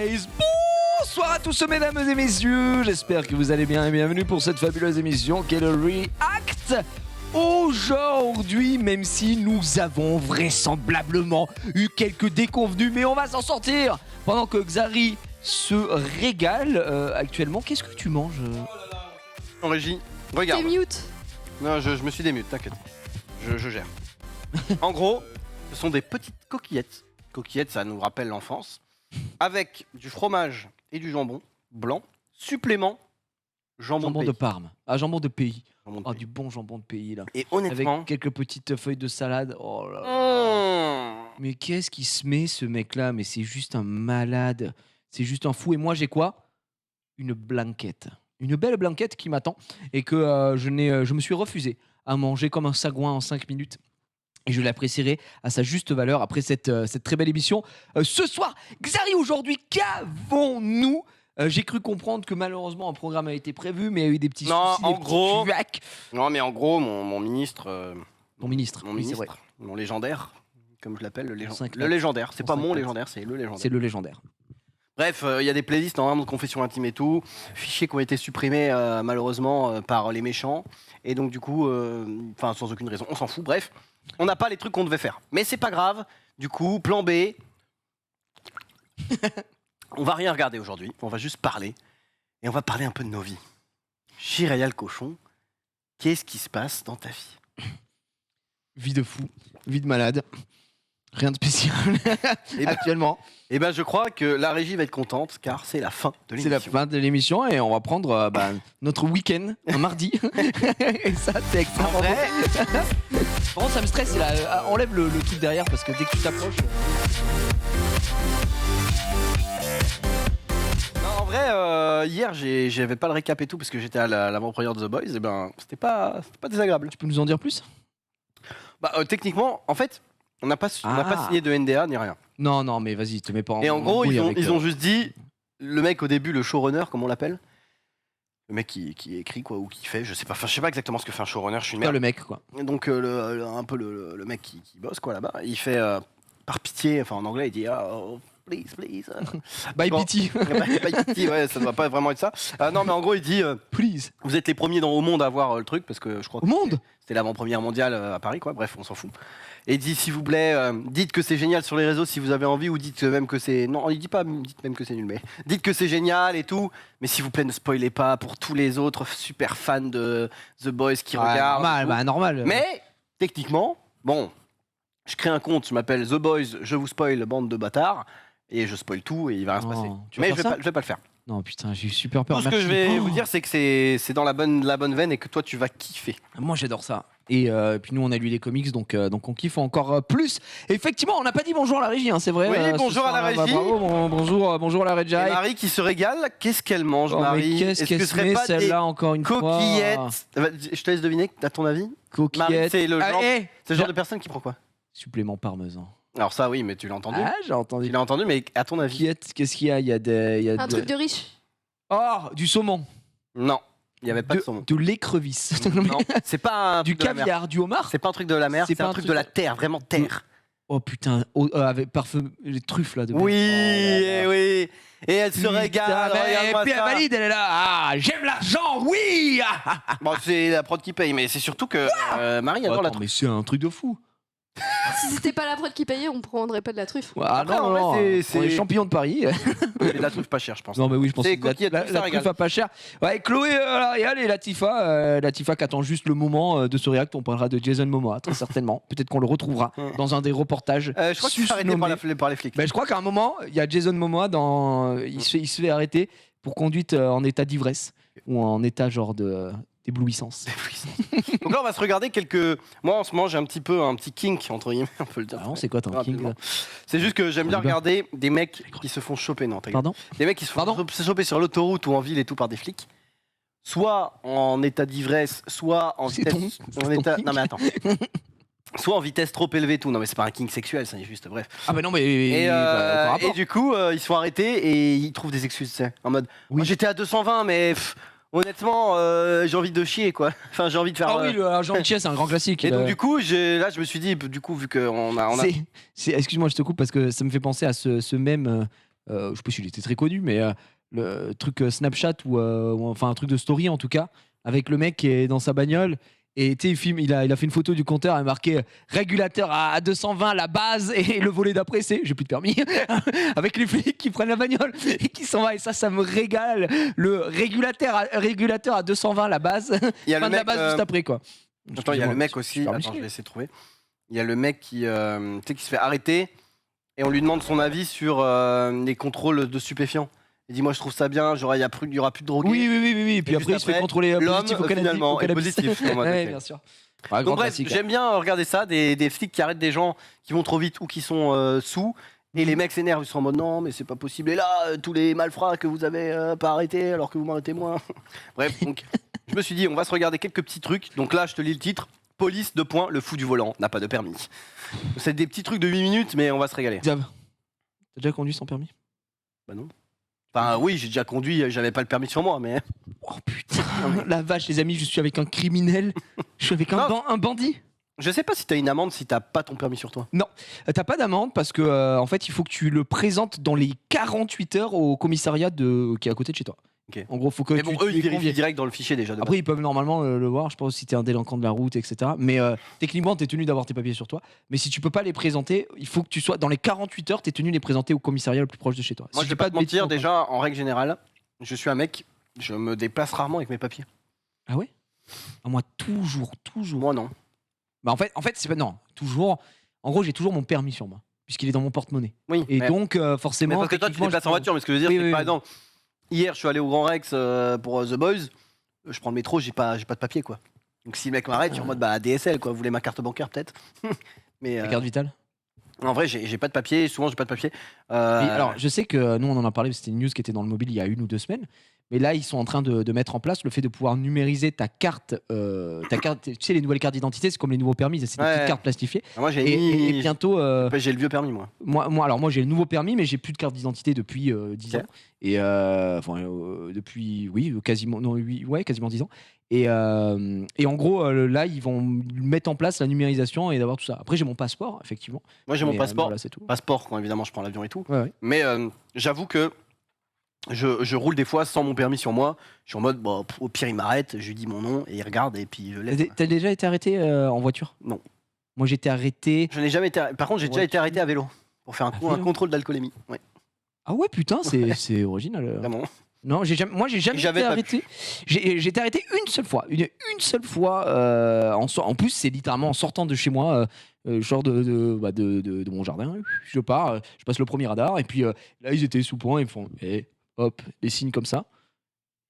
guys. Bonsoir à tous mesdames et messieurs, j'espère que vous allez bien et bienvenue pour cette fabuleuse émission qu'est le React. Aujourd'hui, même si nous avons vraisemblablement eu quelques déconvenus, mais on va s'en sortir. Pendant que Xari se régale actuellement, qu'est-ce que tu manges En régie, regarde. T'es mute. Non, je me suis démute, t'inquiète. Je gère. En gros, ce sont des petites coquillettes. Coquillettes, ça nous rappelle l'enfance. Avec du fromage et du jambon blanc. Supplément, jambon de pays. Parme. Ah, jambon de pays. Jambon de Oh, pays. du bon jambon de pays là. Et honnêtement... Avec quelques petites feuilles de salade. Oh là là. Mais qu'est-ce qui se met ce mec là? Mais c'est juste un malade. C'est juste un fou. Et moi j'ai quoi? Une blanquette. Une belle blanquette qui m'attend. Et que je me suis refusé à manger comme un sagouin en 5 minutes. Et je l'apprécierai à sa juste valeur après cette très belle émission. Ce soir, Xari, aujourd'hui, qu'avons-nous? J'ai cru comprendre que malheureusement un programme a été prévu, mais il y a eu des petits Non, soucis. en gros... couacs. Non, mais en gros, mon ministre... Ton ministre. Mon Oui, c'est ministre, vrai. mon légendaire, comme je l'appelle, le Cinq légendaire. C'est En pas cinq mon pattes. légendaire, c'est le légendaire. C'est le légendaire. Bref, il y a des playlists normalement de confession intime et tout, fichiers qui ont été supprimés malheureusement par les méchants, et donc du coup, enfin sans aucune raison, on s'en fout, bref, on n'a pas les trucs qu'on devait faire. Mais c'est pas grave, du coup, plan B, on va rien regarder aujourd'hui, on va juste parler, et on va parler un peu de nos vies. Jiraya le cochon, qu'est-ce qui se passe dans ta vie? Vie de fou, vie de malade. Rien de spécial Eh ben- actuellement. Eh ben je crois que la régie va être contente, car c'est la fin de C'est l'émission. la fin de l'émission et on va prendre notre week-end, un mardi. Et ça, c'est extra. En vrai, Par contre, ça me stresse. Là. Enlève le truc derrière parce que dès que tu t'approches. non, en vrai, hier j'avais pas le récap et tout parce que j'étais à l'avant-première de The Boys, et ben c'était pas désagréable. Tu peux nous en dire plus? Bah techniquement, en fait, on n'a pas signé de NDA ni rien. Non, mais vas-y, te mets pas en. Et en gros, embrouille avec, ils ont juste dit, le mec au début, le showrunner, comme on l'appelle, le mec qui écrit quoi ou qui fait, je sais pas exactement ce que fait un showrunner, je suis une merde. le mec, quoi. Et donc un peu le mec qui bosse quoi là-bas, il fait par pitié, enfin en anglais il dit oh, please. Bye, Bon. pity. By pity, ouais, ça doit pas vraiment être ça. Non mais en gros il dit Please. vous êtes les premiers au monde à voir le truc parce que je crois Au que monde? c'était l'avant-première mondiale à Paris quoi, bref on s'en fout. Et il dit s'il vous plaît, dites que c'est génial sur les réseaux si vous avez envie ou dites même que c'est... Non il dit pas dites même que c'est nul mais dites que c'est génial et tout, mais s'il vous plaît ne spoilez pas pour tous les autres super fans de The Boys qui regardent. Normal, normal. Mais techniquement, bon, je crée un compte, je m'appelle The Boys, je vous spoil bande de bâtards et je spoil tout et il va rien se passer. Tu veux Mais faire ça? je vais pas le faire. Non, putain, j'ai eu super peur. Tout ce que Merci. je vais Oh. vous dire, c'est que c'est dans la bonne veine et que toi, tu vas kiffer. Moi j'adore ça. Et puis nous on a lu les comics donc on kiffe encore plus. Et effectivement on n'a pas dit bonjour à la régie, hein, c'est vrai. Oui, ce bonjour à la soir-là. régie. Bravo, bonjour à la régie. Et Marie qui se régale, qu'est-ce qu'elle mange, Oh, mais Marie? qu'est-ce qu'elle que se ce serait met pas des celle-là encore une fois? coquillettes? Je te laisse deviner, à ton avis? Marie, Coquillette. c'est le genre, hey, c'est le genre de personne qui prend quoi? supplément parmesan. Alors ça, oui, mais tu l'as entendu. Ah, j'ai entendu. Tu l'as entendu, mais à ton avis? Coquillette, qu'est-ce qu'il y a? Il y a Un truc de riche. Oh, du saumon. Non, il n'y avait pas de saumon. De l'écrevisse. Non, c'est pas un Du truc de la mer. caviar, du homard. C'est pas un truc de la mer, C'est c'est pas un un truc truc de la terre, vraiment terre. Oh putain, avec parfum, les truffes là. De Oui, Oh là là. oui. Et elle se Putain, régale. mais- regarde-moi et puis elle ça. valide, elle est là. Ah, j'aime l'argent, oui. Bon, c'est la prod qui paye, mais c'est surtout que Marie adore la Attends, mais c'est un truc de fou. Si c'était pas la prod qui payait, on prendrait pas de la truffe. Ah Après, non, en vrai, non, c'est- on est champion de Paris. C'est de la truffe pas chère, je pense. Non mais oui, je pense C'est que la coquillette, ça truffe régale. à pas cher. Ouais, Chloé L'Oréal et Latifa qui attend juste le moment de ce react. On parlera de Jason Momoa très certainement. Peut-être qu'on le retrouvera dans un des reportages. Je crois que tu es arrêté par les flics. Ben, je crois qu'à un moment, il y a Jason Momoa il se fait arrêter pour conduite en état d'ivresse ou en état genre d'éblouissance. Donc là, on va se regarder quelques. Moi, en ce moment, j'ai un petit kink, entre guillemets, on peut le dire. Ah non, c'est quoi ton king Rapidement. C'est juste que j'aime bien Oliver. regarder des mecs qui se font choper. Non, t'inquiète. Pardon? Des mecs qui se font choper sur l'autoroute ou en ville et tout par des flics. Soit en état d'ivresse, soit en C'est vitesse. ton état... kink. Non, mais attends. Soit en vitesse trop élevée, tout. Non, mais c'est pas un kink sexuel, ça, juste, bref. Ah bah non mais Et, par rapport. et du coup, ils se font arrêter et ils trouvent des excuses, tu sais, en mode Oui. oh, j'étais à 220, mais honnêtement, j'ai envie de chier, quoi. Enfin, j'ai envie de faire. Ah oui, le Jean Michel, c'est un grand classique. Et donc, du coup, là, je me suis dit, du coup, vu qu'on a. Excuse-moi, je te coupe parce que ça me fait penser à ce même je sais pas s'il était très connu, mais le truc Snapchat ou enfin un truc de story en tout cas, avec le mec qui est dans sa bagnole. Et tu sais, il a fait une photo du compteur, il a marqué régulateur à 220 la base, et le volet d'après c'est j'ai plus de permis, avec les flics qui prennent la bagnole et qui s'en va. Et ça me régale. Le régulateur à 220 la base, Il y a fin le de la mec, base juste après quoi. attends, il y a le mec aussi. super Attends, musclé. je vais essayer de trouver. Il y a le mec qui, tu sais, qui se fait arrêter et on lui demande son avis sur les contrôles de stupéfiants. Il dit moi je trouve ça bien, genre il y aura plus de drogués. Oui. Puis Et après, il juste se fait après, contrôler l'homme, positif au cannabis. finalement, est positif. En mode, Ouais, ok. bien sûr. Donc bref, j'aime bien regarder ça, des flics qui arrêtent des gens qui vont trop vite ou qui sont sous. Et les mecs s'énervent, ils sont en mode non mais c'est pas possible. Et là, tous les malfrats que vous avez pas arrêtés alors que vous m'arrêtez moins. Bref, donc je me suis dit on va se regarder quelques petits trucs. Donc là je te lis le titre. Police, le fou du volant, n'a pas de permis. C'est des petits trucs de 8 minutes mais on va se régaler. Xav, t'as déjà conduit sans permis? Bah non. Enfin oui, j'ai déjà conduit, j'avais pas le permis sur moi mais... Oh putain, la vache les amis, je suis avec un criminel. Je suis avec un bandit. Je sais pas si t'as une amende si t'as pas ton permis sur toi. T'as pas d'amende parce que en fait il faut que tu le présentes dans les 48 heures au commissariat qui est à côté de chez toi. Ok. En gros faut que Mais bon, eux ils les vérifient convies. direct dans le fichier déjà. De Après ils peuvent normalement le voir, je pense si t'es un délinquant de la route etc. Mais techniquement t'es tenu d'avoir tes papiers sur toi. Mais si tu peux pas les présenter, il faut que tu sois dans les 48 heures, t'es tenu de les présenter au commissariat le plus proche de chez toi. Moi Si je vais pas te mentir, bêtises, déjà en règle générale, je suis un mec, je me déplace rarement avec mes papiers. Ah ouais? Ah, moi toujours. Moi non. Bah en fait c'est pas non, toujours. En gros, j'ai toujours mon permis sur moi puisqu'il est dans mon porte-monnaie. Oui. Et mais, donc mais forcément parce que toi tu te techniquement, déplaces je en prends- voiture, mais ce que je veux dire Oui, c'est que oui, par oui. exemple, hier je suis allé au Grand Rex pour The Boys, je prends le métro, j'ai pas de papier quoi. Donc si le mec m'arrête, je suis en mode bah DSL quoi, vous voulez ma carte bancaire peut-être. Mais La carte vitale. en vrai j'ai pas de papier, souvent j'ai pas de papier. Oui, alors, je sais que nous, on en a parlé, c'était une news qui était dans le mobile il y a 1 ou 2 semaines. Mais là, ils sont en train de mettre en place le fait de pouvoir numériser ta carte. Tu sais, les nouvelles cartes d'identité, c'est comme les nouveaux permis, c'est des Ouais. petites cartes plastifiées. moi j'ai Et bientôt, j'ai le vieux permis moi. moi j'ai le nouveau permis, mais j'ai plus de carte d'identité depuis 10 Ok. ans. Et depuis, oui, quasiment, non, quasiment 10 ans. Et en gros, là, ils vont mettre en place la numérisation et d'avoir tout ça. Après, j'ai mon passeport, effectivement. Moi j'ai mon Mais, passeport. voilà, c'est tout. Passeport quand évidemment je prends l'avion et tout. Ouais. Mais j'avoue que je roule des fois sans mon permis sur moi. Je suis en mode, bon, au pire, il m'arrête, je lui dis mon nom et il regarde et puis je laisse. T'as déjà été arrêté en voiture? Non. Moi, j'étais arrêté. Je n'ai jamais été. Par contre, j'ai déjà été arrêté à vélo pour faire À un vélo contrôle d'alcoolémie. Ouais, Ah ouais, putain, c'est original. vraiment. Non, j'ai jamais J'avais été pas arrêté. J'ai été arrêté une seule fois. Une seule fois. En plus, c'est littéralement en sortant de chez moi. Je sors de mon jardin. Je pars. Je passe le premier radar. Et puis là, ils étaient sous point. Ils me font hop, des signes comme ça.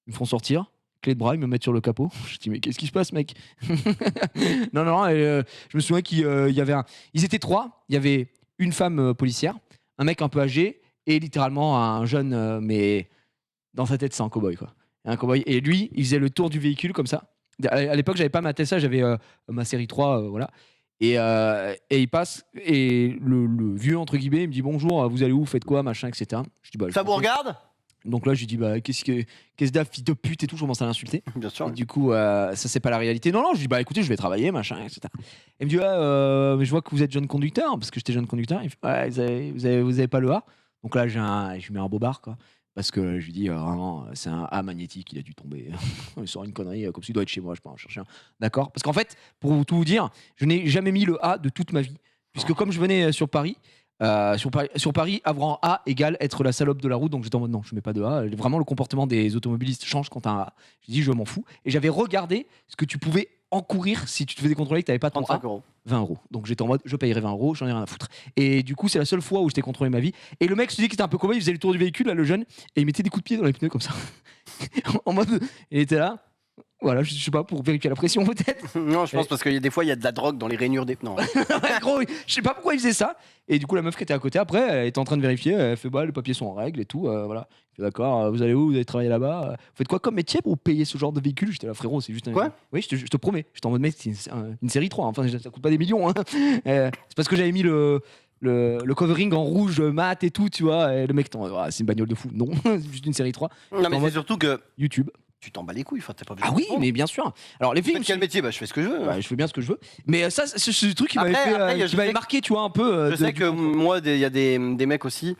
Ils me font sortir. Clé de bras, ils me mettent sur le capot. Je dis, mais qu'est-ce qui se passe, mec? Non. Je me souviens qu'il y avait Ils étaient 3. Il y avait une femme policière, un mec un peu âgé et littéralement un jeune, mais dans sa tête, c'est un cow-boy, quoi. Un cow-boy. Et lui, il faisait le tour du véhicule comme ça. À l'époque, j'avais pas ma Tesla, j'avais ma série 3, voilà. Et il passe, et le vieux, entre guillemets, il me dit bonjour, vous allez où, faites quoi, machin, etc. Je dis, bah, Ça vous regarde? donc là, je lui dis, bah, qu'est-ce d'af, fille de pute et tout, je commence à l'insulter. Bien sûr. Et du coup, ça, c'est pas la réalité. Non, je lui dis, bah écoutez, je vais travailler, machin, etc. Il me dit, ouais, mais je vois que vous êtes jeune conducteur, parce que j'étais jeune conducteur. Il fait, ouais, vous avez pas le A. Donc là, je lui mets un bobard, quoi. Parce que je lui dis, vraiment, c'est un A magnétique, il a dû tomber. Il sort une connerie, comme s'il doit être chez moi, je peux en chercher un. D'accord? Parce qu'en fait, pour tout vous dire, je n'ai jamais mis le A de toute ma vie. Puisque comme je venais sur Paris, avoir un A égale être la salope de la route, donc j'étais en mode non, je mets pas de A. Vraiment, le comportement des automobilistes change quand t'as un A. Je dis, je m'en fous. Et j'avais regardé ce que tu pouvais encourir si tu te faisais contrôler que t'avais pas ton A. 35 euros. 20 euros. Donc j'étais en mode, je payerai 20 euros, j'en ai rien à foutre. Et du coup, c'est la seule fois où je t'ai contrôlé ma vie. Et le mec se dit qu'il était un peu cobaye, il faisait le tour du véhicule, là, le jeune, et il mettait des coups de pied dans les pneus comme ça. En mode, il était là. Voilà, je sais pas, pour vérifier la pression peut-être. Non, je pense parce que des fois, il y a de la drogue dans les rainures des. Non. Ouais, gros, je sais pas pourquoi il faisait ça. Et du coup, la meuf qui était à côté, après, elle était en train de vérifier. Elle fait, bah, les papiers sont en règle et tout. Voilà. Je fais, d'accord, vous allez où? Vous allez travailler là-bas? Vous faites quoi comme métier pour payer ce genre de véhicule? J'étais là, frérot, c'est juste un. Quoi? Oui, je te promets. J'étais en mode, mec, c'est une série 3. Enfin, ça coûte pas des millions. Hein. C'est parce que j'avais mis le covering en rouge mat et tout, tu vois. Et le mec, c'est une bagnole de fou. Non, c'est juste une série 3. Non, mais en c'est mode surtout que YouTube. tu t'en bats les couilles. Enfin, t'as pas besoin. Ah oui, mais bien sûr. Alors, les Faites films. quel métier? Bah, je fais ce que je veux. Ouais, je fais bien ce que je veux. Mais ça, c'est ce truc qui m'avait Après, fait, je qui m'avait sais marqué, tu vois, un peu. Je sais que moi, il y a des mecs aussi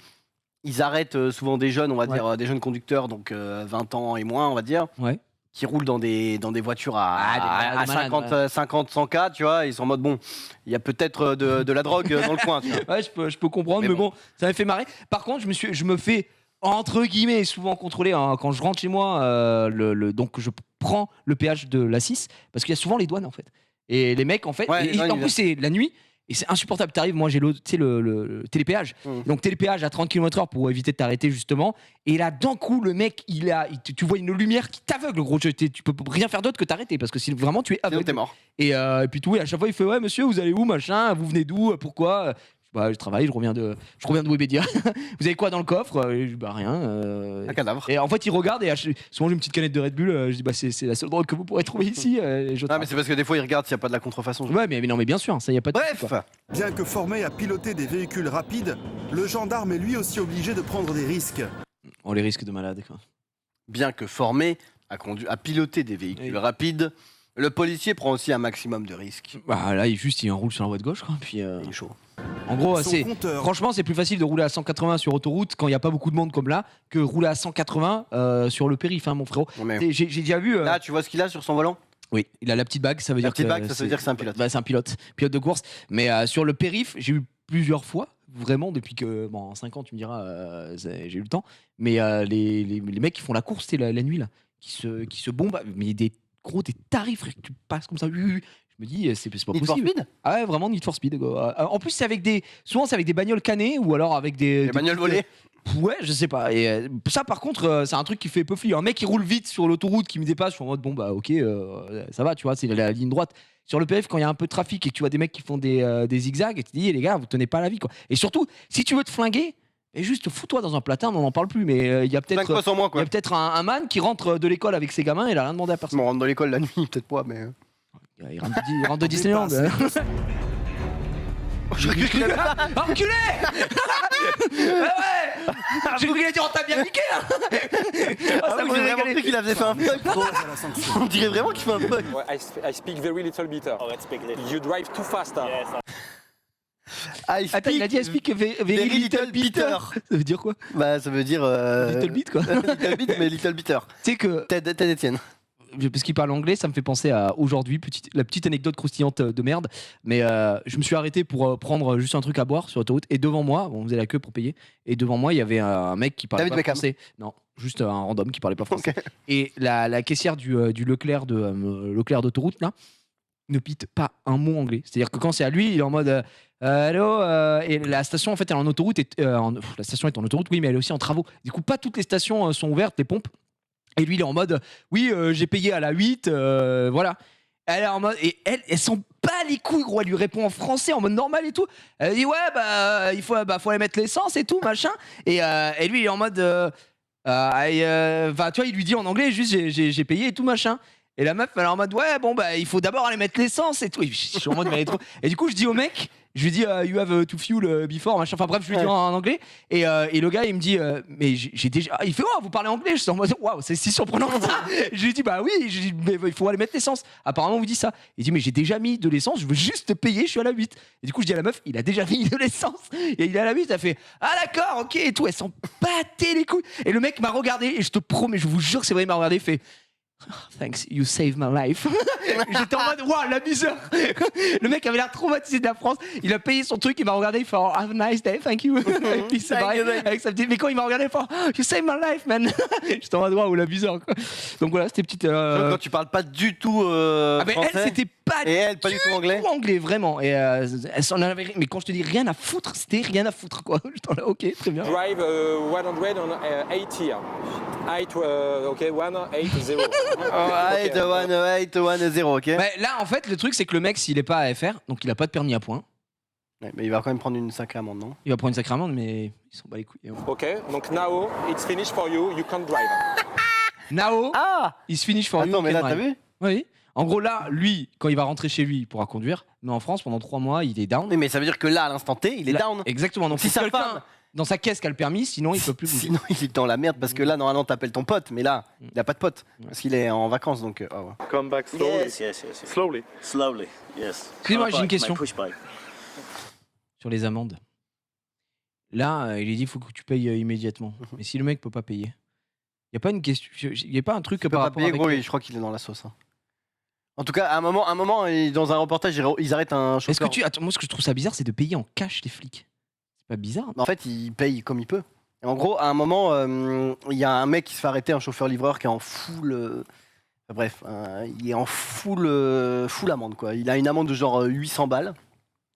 ils arrêtent souvent des jeunes, on va dire, des jeunes conducteurs, donc 20 ans et moins, on va dire, Ouais. qui roulent dans des voitures Ah, à des malades, 50, 50, 100 K, tu vois, ils sont en mode, bon, il y a peut-être de la drogue dans le coin, tu vois. Ouais, je peux comprendre, mais bon, ça m'a fait marrer. Par contre, je me fais entre guillemets souvent contrôler hein, quand je rentre chez moi. Donc je prends le péage de la 6 parce qu'il y a souvent les douanes en fait. Et les mecs en fait, Ouais, en plus c'est la nuit. Et c'est insupportable. T'arrives, moi j'ai le télépéage. Donc télépéage à 30 km/h pour éviter de t'arrêter justement. Et là d'un coup le mec tu vois une lumière qui t'aveugle gros. Tu peux rien faire d'autre que t'arrêter parce que si vraiment tu es aveugle. T'es mort. Et puis tout, et à chaque fois il fait ouais monsieur vous allez où machin, vous venez d'où, pourquoi? Bah, je travaille, je reviens de Webedia. Vous avez quoi dans le coffre? Bah rien. Un cadavre. Et en fait, il regarde et souvent j'ai une petite canette de Red Bull. Je dis bah c'est la seule drogue que vous pourrez trouver ici. Ah mais c'est parce que des fois ils regardent s'il n'y a pas de la contrefaçon. Ouais, mais non, mais bien sûr, ça y a pas de. Bref. Bien que formé à piloter des véhicules rapides, le gendarme est lui aussi obligé de prendre des risques. Oh les risques de malade. Quoi. Bien que formé à piloter des véhicules rapides, le policier prend aussi un maximum de risques. Bah là, il enroule sur la voie de gauche, quoi. Puis. Il est chaud. En gros, Son franchement, c'est plus facile de rouler à 180 sur autoroute quand il n'y a pas beaucoup de monde comme là que rouler à 180 sur le périph', hein, mon frérot. Mais J'ai déjà vu. là, tu vois ce qu'il a sur son volant? Oui, il a la petite bague, ça veut dire que. Ça veut dire que c'est un pilote. Bah, c'est un pilote de course. Mais sur le périph', j'ai eu plusieurs fois, vraiment, depuis que. Bon, en 5 ans, tu me diras, j'ai eu le temps. Mais les mecs qui font la course, c'est la nuit, là, qui se bombent. Mais des tarifs, frère, tu passes comme ça. Je me dis, c'est pas Need for possible. Speed? Ah ouais, vraiment Need for Speed. Quoi. En plus, souvent, c'est avec des bagnoles canées ou alors avec des bagnoles volées. Ouais, je sais pas. Et ça, par contre, c'est un truc qui fait peu flic. Un mec qui roule vite sur l'autoroute, qui me dépasse, je suis en mode bon, bah ok, ça va, tu vois, c'est la ligne droite. Sur le PF, quand il y a un peu de trafic et que tu vois des mecs qui font des zigzags, et tu te dis, les gars, vous tenez pas la vie, quoi. Et surtout, si tu veux te flinguer, et juste fous-toi dans un platin, on n'en parle plus, mais il y a peut-être. 5 fois sans moi, quoi. Il y a peut-être un man qui rentre de l'école avec ses gamins et il a rien demandé à personne. Bon, on rentre dans l'école la nuit, peut-être pas, mais. Il rentre de Disneyland. Je recule qu'il avait pas. Enculé. Ouais. J'ai cru qu'il allait dire on t'a bien piqué. Ah oui, j'ai vraiment cru qu'il avait fait un bug. à la sanction. On dirait vraiment qu'il fait un bug. I speak very little bit. Oh, let's speak little. You drive too fast. Yes. Attends, il a dit I speak very little bitter. Ça veut dire quoi? Bah, ça veut dire. Little bit quoi. Little bit, mais little bitter. Tu sais que Ted Etienne. parce qu'il parle anglais, ça me fait penser à aujourd'hui, la petite anecdote croustillante de merde. Mais je me suis arrêté pour prendre juste un truc à boire sur l'autoroute. Et devant moi, on faisait la queue pour payer. Et devant moi, il y avait un mec qui parlait David pas Beckham. français. Non, juste un random qui parlait pas français. Ok. Et la caissière du Leclerc d'autoroute là ne pite pas un mot anglais. C'est-à-dire que quand c'est à lui, il est en mode allô et la station en fait elle est en autoroute. La station est en autoroute, oui, mais elle est aussi en travaux. Du coup, pas toutes les stations sont ouvertes, les pompes. Et lui, il est en mode oui, j'ai payé à la 8, voilà. Elle est en mode et elle s'en bat les couilles, gros. Elle lui répond en français, en mode normal et tout. Elle dit ouais, bah il faut aller mettre l'essence et tout, machin. Et lui, il est en mode tu vois, il lui dit en anglais juste j'ai payé et tout, machin. Et la meuf, elle est en mode ouais, bon bah il faut d'abord aller mettre l'essence et tout. Et je suis en mode mais elle est trop. Et du coup, je dis au mec. Je lui dis you have to fuel before machin. Enfin bref, je lui dis en anglais et le gars il me dit mais j'ai déjà. Il fait oh vous parlez anglais. Je suis en mode waouh c'est si surprenant que ça. Je lui dis bah oui. Je lui dis, mais il faut aller mettre l'essence. Apparemment on vous dit ça. Il dit mais j'ai déjà mis de l'essence. Je veux juste te payer. Je suis à la 8. Et du coup je dis à la meuf il a déjà mis de l'essence et il est à la 8. Elle fait ah d'accord ok et tout. Elle s'en battait les couilles. Et le mec m'a regardé et je te promets je vous jure que c'est vrai il m'a regardé il fait thanks, you saved my life. J'étais en mode, waouh, la misère. Le mec avait l'air traumatisé de la France. Il a payé son truc, il m'a regardé, il fait, oh, have a nice day, thank you. Et puis c'est pareil, avec sa petite. Mais quand il m'a regardé, il fait, oh, you saved my life, man. J'étais en mode, waouh, la bizarre. Quoi. Donc voilà, c'était petite. Quand tu parles pas du tout Ah, mais français. elle, c'était pas. Et elle, pas du tout anglais. Anglais, vraiment. Et elle s'en avait. Mais quand je te dis rien à foutre, c'était rien à foutre, quoi. J'étais en là, ok, très bien. Drive 180. Ok, 180. Oh, 8-1-0, ok. Bah, là, en fait, le truc, c'est que le mec, s'il est pas à FR, donc il a pas de permis à points, Ouais, mais il va quand même prendre une sacrée amende, non? il va prendre une sacrée amende, mais il s'en bat les couilles. Ok, donc now it's finished for you. You can't drive. Now, Ah il se finish for you. Attends, mais là, can t'as drive. vu? Oui. En gros, là, lui, quand il va rentrer chez lui, il pourra conduire. Mais en France, pendant 3 mois, il est down. Oui, mais ça veut dire que là, à l'instant T, il est Là- down. Exactement. Donc, Si c'est sa quelqu'un femme- dans sa caisse qui a le permis, sinon il peut plus bouger. Sinon, il est dans la merde parce que là, normalement, t'appelles ton pote, mais là, il a pas de pote parce qu'il est en vacances, donc. Oh, ouais. Come back slowly. Yes. Slowly. Slowly, yes. Excusez-moi, j'ai une question. Push bike. Sur les amendes. Là, il est dit il faut que tu payes immédiatement. Mais si le mec peut pas payer, il y a pas une question, il y a pas un truc Tu peux par pas rapport payer, avec gros, je crois qu'il est dans la sauce. Hein. En tout cas, à un moment, dans un reportage, ils arrêtent un chauffeur. Est-ce que tu attends, moi ce que je trouve ça bizarre, c'est de payer en cash les flics. C'est pas bizarre? En fait, il paye comme il peut. Et en gros, à un moment, il y a un mec qui se fait arrêter, un chauffeur-livreur qui est en full. Bref, il est en full amende, quoi. Il a une amende de genre 800 balles.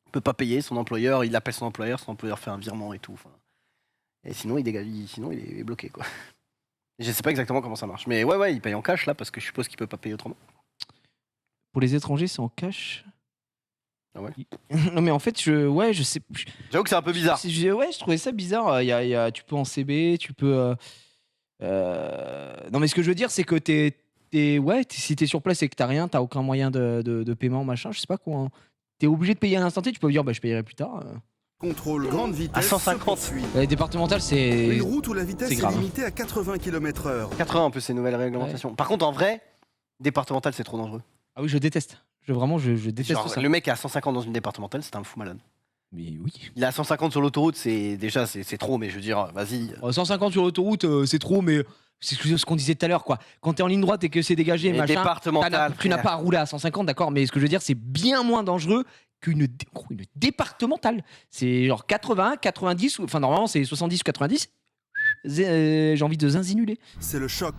Il peut pas payer son employeur, il appelle son employeur fait un virement et tout. Enfin. Et sinon, il est bloqué, quoi. Et je sais pas exactement comment ça marche. Mais ouais, il paye en cash là, parce que je suppose qu'il peut pas payer autrement. Pour les étrangers, c'est en cash. Ah ouais. Non mais en fait, je sais. J'avoue que c'est un peu bizarre. Je trouvais ça bizarre. Tu peux en CB, tu peux. Non mais ce que je veux dire, c'est que si t'es sur place et que t'as rien, t'as aucun moyen de paiement, machin, je sais pas quoi. Hein. T'es obligé de payer à l'instant T, tu peux dire je payerai plus tard. Contrôle grande vitesse. À 150. se poursuit. Les départementales, c'est. Une route où la vitesse c'est est grave. limitée à 80 km/h. 80 un peu ces nouvelles réglementations. Par contre, en vrai, départemental, c'est trop dangereux. Ah oui, je déteste. Je déteste Genre, ça. le mec est à 150 dans une départementale, c'est un fou malade. Mais oui. Il est à 150 sur l'autoroute, c'est trop, mais je veux dire, vas-y. 150 sur l'autoroute, c'est trop, mais c'est ce qu'on disait tout à l'heure, quoi. Quand t'es en ligne droite et que c'est dégagé, Mais machin, départemental, tu n'as frère. pas à rouler à 150, d'accord, mais ce que je veux dire, c'est bien moins dangereux qu'une une départementale. C'est genre 80, 90, enfin normalement c'est 70 ou 90. J'ai envie de zinzinuler. C'est le choc.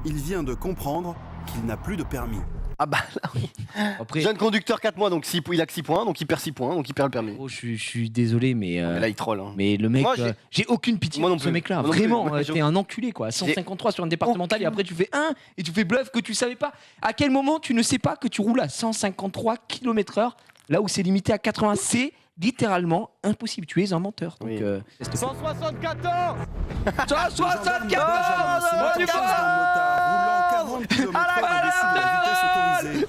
Il vient de comprendre qu'il n'a plus de permis. Ah bah là, oui. Après, Jeune conducteur 4 mois, donc il a que 6 points, donc il perd 6 points, donc il perd le permis. je suis désolé, mais Mais là, il troll. Hein. mais le mec, Moi, j'ai aucune pitié Moi non pour ce plus. mec-là. Moi non plus. Vraiment, Moi, t'es un enculé, quoi. 153 sur une départementale et après tu fais 1 et tu fais bluff que tu savais pas. À quel moment tu ne sais pas que tu roules à 153 km/h là où c'est limité à 80? C'est littéralement impossible. Tu es un menteur. Donc, Oui. laisse te- 174 Benjamin se met en face d'un motard roulant 40 km/h au-dessus de la vitesse autorisée.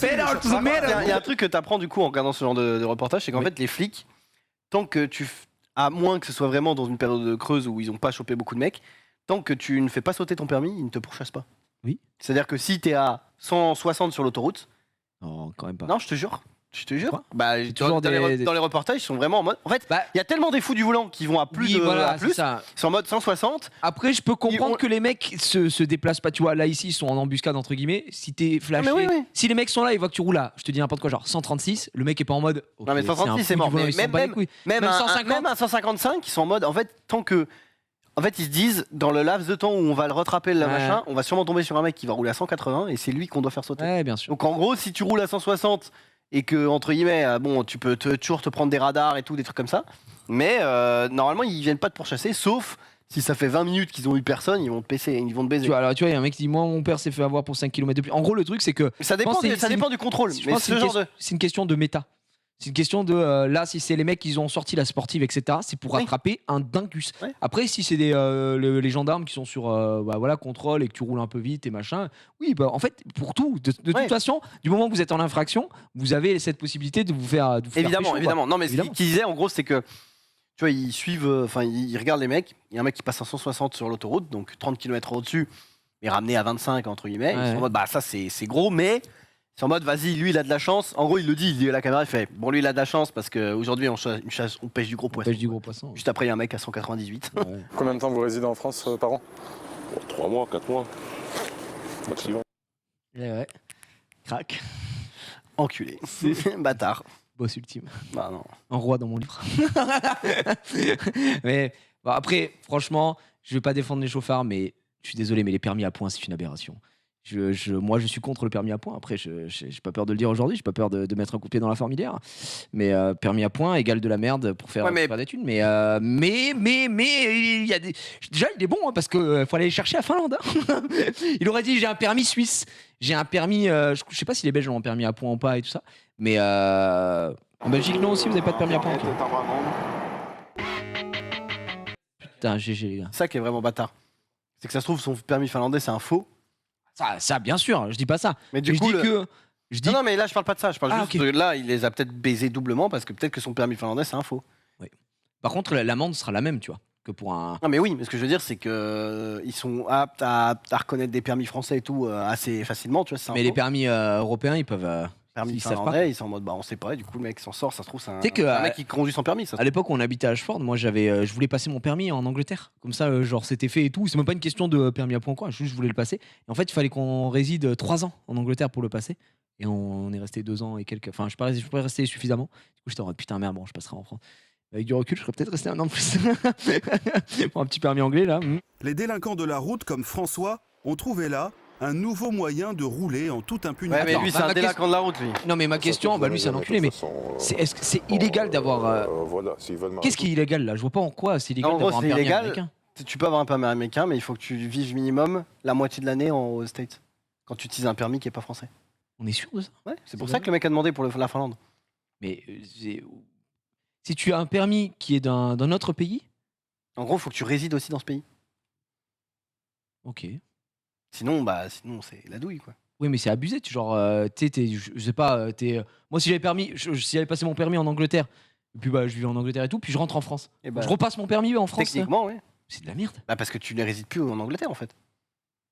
Pedal to the metal. Il y a un truc que tu apprends du coup en regardant ce genre de reportage, c'est qu'en Oui. fait les flics, tant que à moins que ce soit vraiment dans une période creuse où ils n'ont pas chopé beaucoup de mecs, tant que tu ne fais pas sauter ton permis, ils ne te pourchassent pas. Oui. C'est-à-dire que si t'es à 160 sur l'autoroute, Non, quand même pas. non je te jure, Quoi bah, toujours dans les reportages ils sont vraiment en mode, en fait Bah, il y a tellement des fous du volant qui vont à plus oui, de voilà, à c'est plus, ça. ils sont en mode 160. Après, je peux comprendre Ils ont- que les mecs se déplacent pas. Tu vois, là, ici, ils sont en embuscade, entre guillemets. Si t'es flashé. Ah, mais oui. Si les mecs sont là, ils voient que tu roules à, je te dis n'importe quoi, genre 136, le mec est pas en mode. ok, Non, mais 136, un c'est fou mort. du volant, Mais il s'en bat les couilles. Même Même un 150. même un 155, ils sont en mode, en fait, tant que. En fait, ils se disent, dans le laps de temps où on va le rattraper, le Ouais. machin, on va sûrement tomber sur un mec qui va rouler à 180 et c'est lui qu'on doit faire sauter. Ouais, bien sûr. Donc en gros, si tu roules à 160 et que, entre guillemets, bon, tu peux toujours te prendre des radars et tout, des trucs comme ça, mais normalement, ils viennent pas te pourchasser, sauf si ça fait 20 minutes qu'ils ont eu personne, ils vont te baiser. Ils vont te baiser. Tu vois, alors, tu vois, il y a un mec qui dit, moi, mon père s'est fait avoir pour 5 km de plus. En gros, le truc, c'est que. Ça dépend, c'est- ça c'est dépend du contrôle. Je Mais pense que ce genre de. c'est une question de méta. C'est une question de là, si c'est les mecs qui ont sorti la sportive, etc., c'est pour Oui. rattraper un dingus. Ouais. Après, si c'est les gendarmes qui sont sur voilà, contrôle et que tu roules un peu vite et machin, oui, bah, en fait, pour tout, de Ouais. toute façon, du moment que vous êtes en infraction, vous avez cette possibilité de vous faire. Évidemment, pécho, quoi. évidemment. Non, mais ce Évidemment. qu'il disait, en gros, c'est que, tu vois, ils suivent, enfin, ils regardent les mecs. Il y a un mec qui passe à 160 sur l'autoroute, donc 30 km au-dessus, mais ramené à 25, entre guillemets. Ils Ouais. sont en mode, bah, ça, c'est gros, mais c'est en mode, vas-y, lui, il a de la chance. En gros, il le dit, il dit à la caméra, il fait, bon, lui, il a de la chance parce qu'aujourd'hui, on pêche du gros On poisson. pêche du gros poisson. Juste après, il y a un mec à 198. Ouais. Combien de temps vous résidez en France par an? 3 mois, 4 mois. Maximum. Ouais. Crac. Enculé. Bâtard. Boss ultime. Bah, non. Un roi dans mon livre. Mais bon, après, franchement, je vais pas défendre les chauffards, mais je suis désolé, mais les permis à points, c'est une aberration. Moi, je suis contre le permis à points. Après, j'ai pas peur de le dire aujourd'hui, j'ai pas peur de mettre un coup de pied dans la fourmilière. Mais permis à points égale de la merde pour faire, Ouais, mais- pour faire des thunes. Mais il y a des. Déjà, il est bon hein, parce qu'il faut aller le chercher à Finlande. Hein. Il aurait dit j'ai un permis suisse, j'ai un permis. Je sais pas si les Belges ont un permis à points ou pas et tout ça. Mais en Belgique, non aussi, vous avez pas de permis à points. Ok. Putain, GG les gars. C'est ça qui est vraiment bâtard. C'est que ça se trouve, son permis finlandais, c'est un faux. Ça, bien sûr, je dis pas ça. Mais du Mais coup, je dis que. Je dis Non, non, mais là, je parle pas de ça. Je parle Ah, juste ok. de là, il les a peut-être baisés doublement parce que peut-être que son permis finlandais, c'est un faux. Par contre, l'amende sera la même, tu vois, que pour un. Non, mais oui, mais ce que je veux dire, c'est que ils sont aptes à reconnaître des permis français et tout assez facilement, tu vois. c'est un Mais les faux. permis européens, ils peuvent Permis Ils savent pas. finlandais, ils sont en mode bah on sait pas, et du coup le mec s'en sort, ça se trouve c'est un, Tu sais que, c'est un mec qui conduit sans permis. Ça. À l'époque où on habitait à Ashford, moi je voulais passer mon permis en Angleterre. Comme ça, genre c'était fait et tout. C'est même pas une question de permis à point quoi. Juste je voulais le passer. Et en fait, il fallait qu'on réside 3 ans en Angleterre pour le passer. Et on est resté 2 ans et quelques. Enfin, je suis pas resté suffisamment. Du coup, j'étais en mode putain merde, bon, je passerai en France. Avec du recul, je serais peut-être resté un an de plus. Pour un petit permis anglais là. Les délinquants de la route comme François ont trouvé là un nouveau moyen de rouler en toute impunité. Ouais, mais lui c'est ma un délinquant de la route lui. Non, mais ma question, bah lui c'est un enculé, mais est-ce que c'est illégal d'avoir. Voilà, s'ils veulent Qu'est-ce qui est illégal là? Je vois pas en quoi c'est illégal En gros, d'avoir un c'est permis illégal. américain. Tu peux avoir un permis américain, mais il faut que tu vives minimum la moitié de l'année aux States. Quand tu utilises un permis qui est pas français. On est sûr de ça? Ouais, c'est pour C'est ça vrai. que le mec a demandé pour la Finlande. Mais si tu as un permis qui est d'un autre pays, En gros, il faut que tu résides aussi dans ce pays. ok. Sinon c'est la douille quoi. Oui, mais c'est abusé. Tu sais, je sais pas, moi si si j'avais passé mon permis en Angleterre, et puis bah je vivais en Angleterre et tout, puis je rentre en France. Et bah, Je repasse mon permis en France. techniquement, ouais. C'est de la merde. Bah, parce que tu ne résides plus en Angleterre en fait.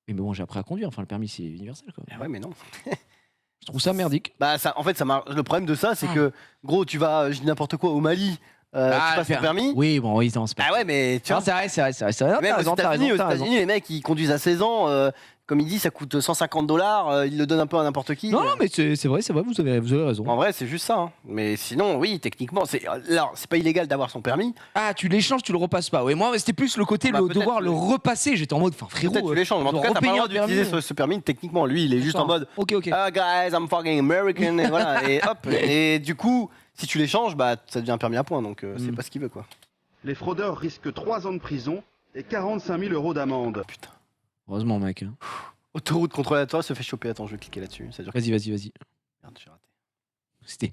Mais bon, j'ai appris à conduire. Enfin, le permis c'est universel quoi. Ah ouais, mais non. Je trouve ça merdique. Bah, ça, en fait, ça marche. Le problème de ça, c'est que, gros, tu vas, je dis n'importe quoi, au Mali, tu passes ton permis. Oui, bon, oui, non, c'est pas. Ah ouais, mais tu Non, vois, c'est vrai, c'est vrai, c'est vrai. C'est vrai. même T'as aux raison, t'as raison, États-Unis, t'as raison. les mecs, ils conduisent à 16 ans. Comme il dit, ça coûte $150. Ils le donnent un peu à n'importe qui. Non, non, mais c'est vrai, vous avez raison. En vrai, c'est juste ça. Hein. Mais sinon, oui, techniquement, c'est pas illégal d'avoir son permis. Ah, tu l'échanges, tu le repasses pas. Oui, moi, c'était plus le côté Bah, de peut-être devoir que- le repasser. J'étais en mode, enfin, frérot. Peut-être tu l'échanges. Mais en tout cas, t'as pas le droit d'utiliser ce permis. Techniquement, lui, il est juste en mode. Ok, ok. Ah, guys, I'm fucking American. Et voilà. Et hop. Et du coup, si tu l'échanges, bah, ça devient un permis à point. Donc, c'est pas ce qu'il veut, quoi. Les fraudeurs risquent 3 ans de prison et 45 000 € d'amende. Putain. Heureusement, mec. hein. Autoroute contrôlatoire se fait choper. Attends, je vais cliquer là-dessus. Ça dure. Vas-y. Merde, j'ai raté. C'était.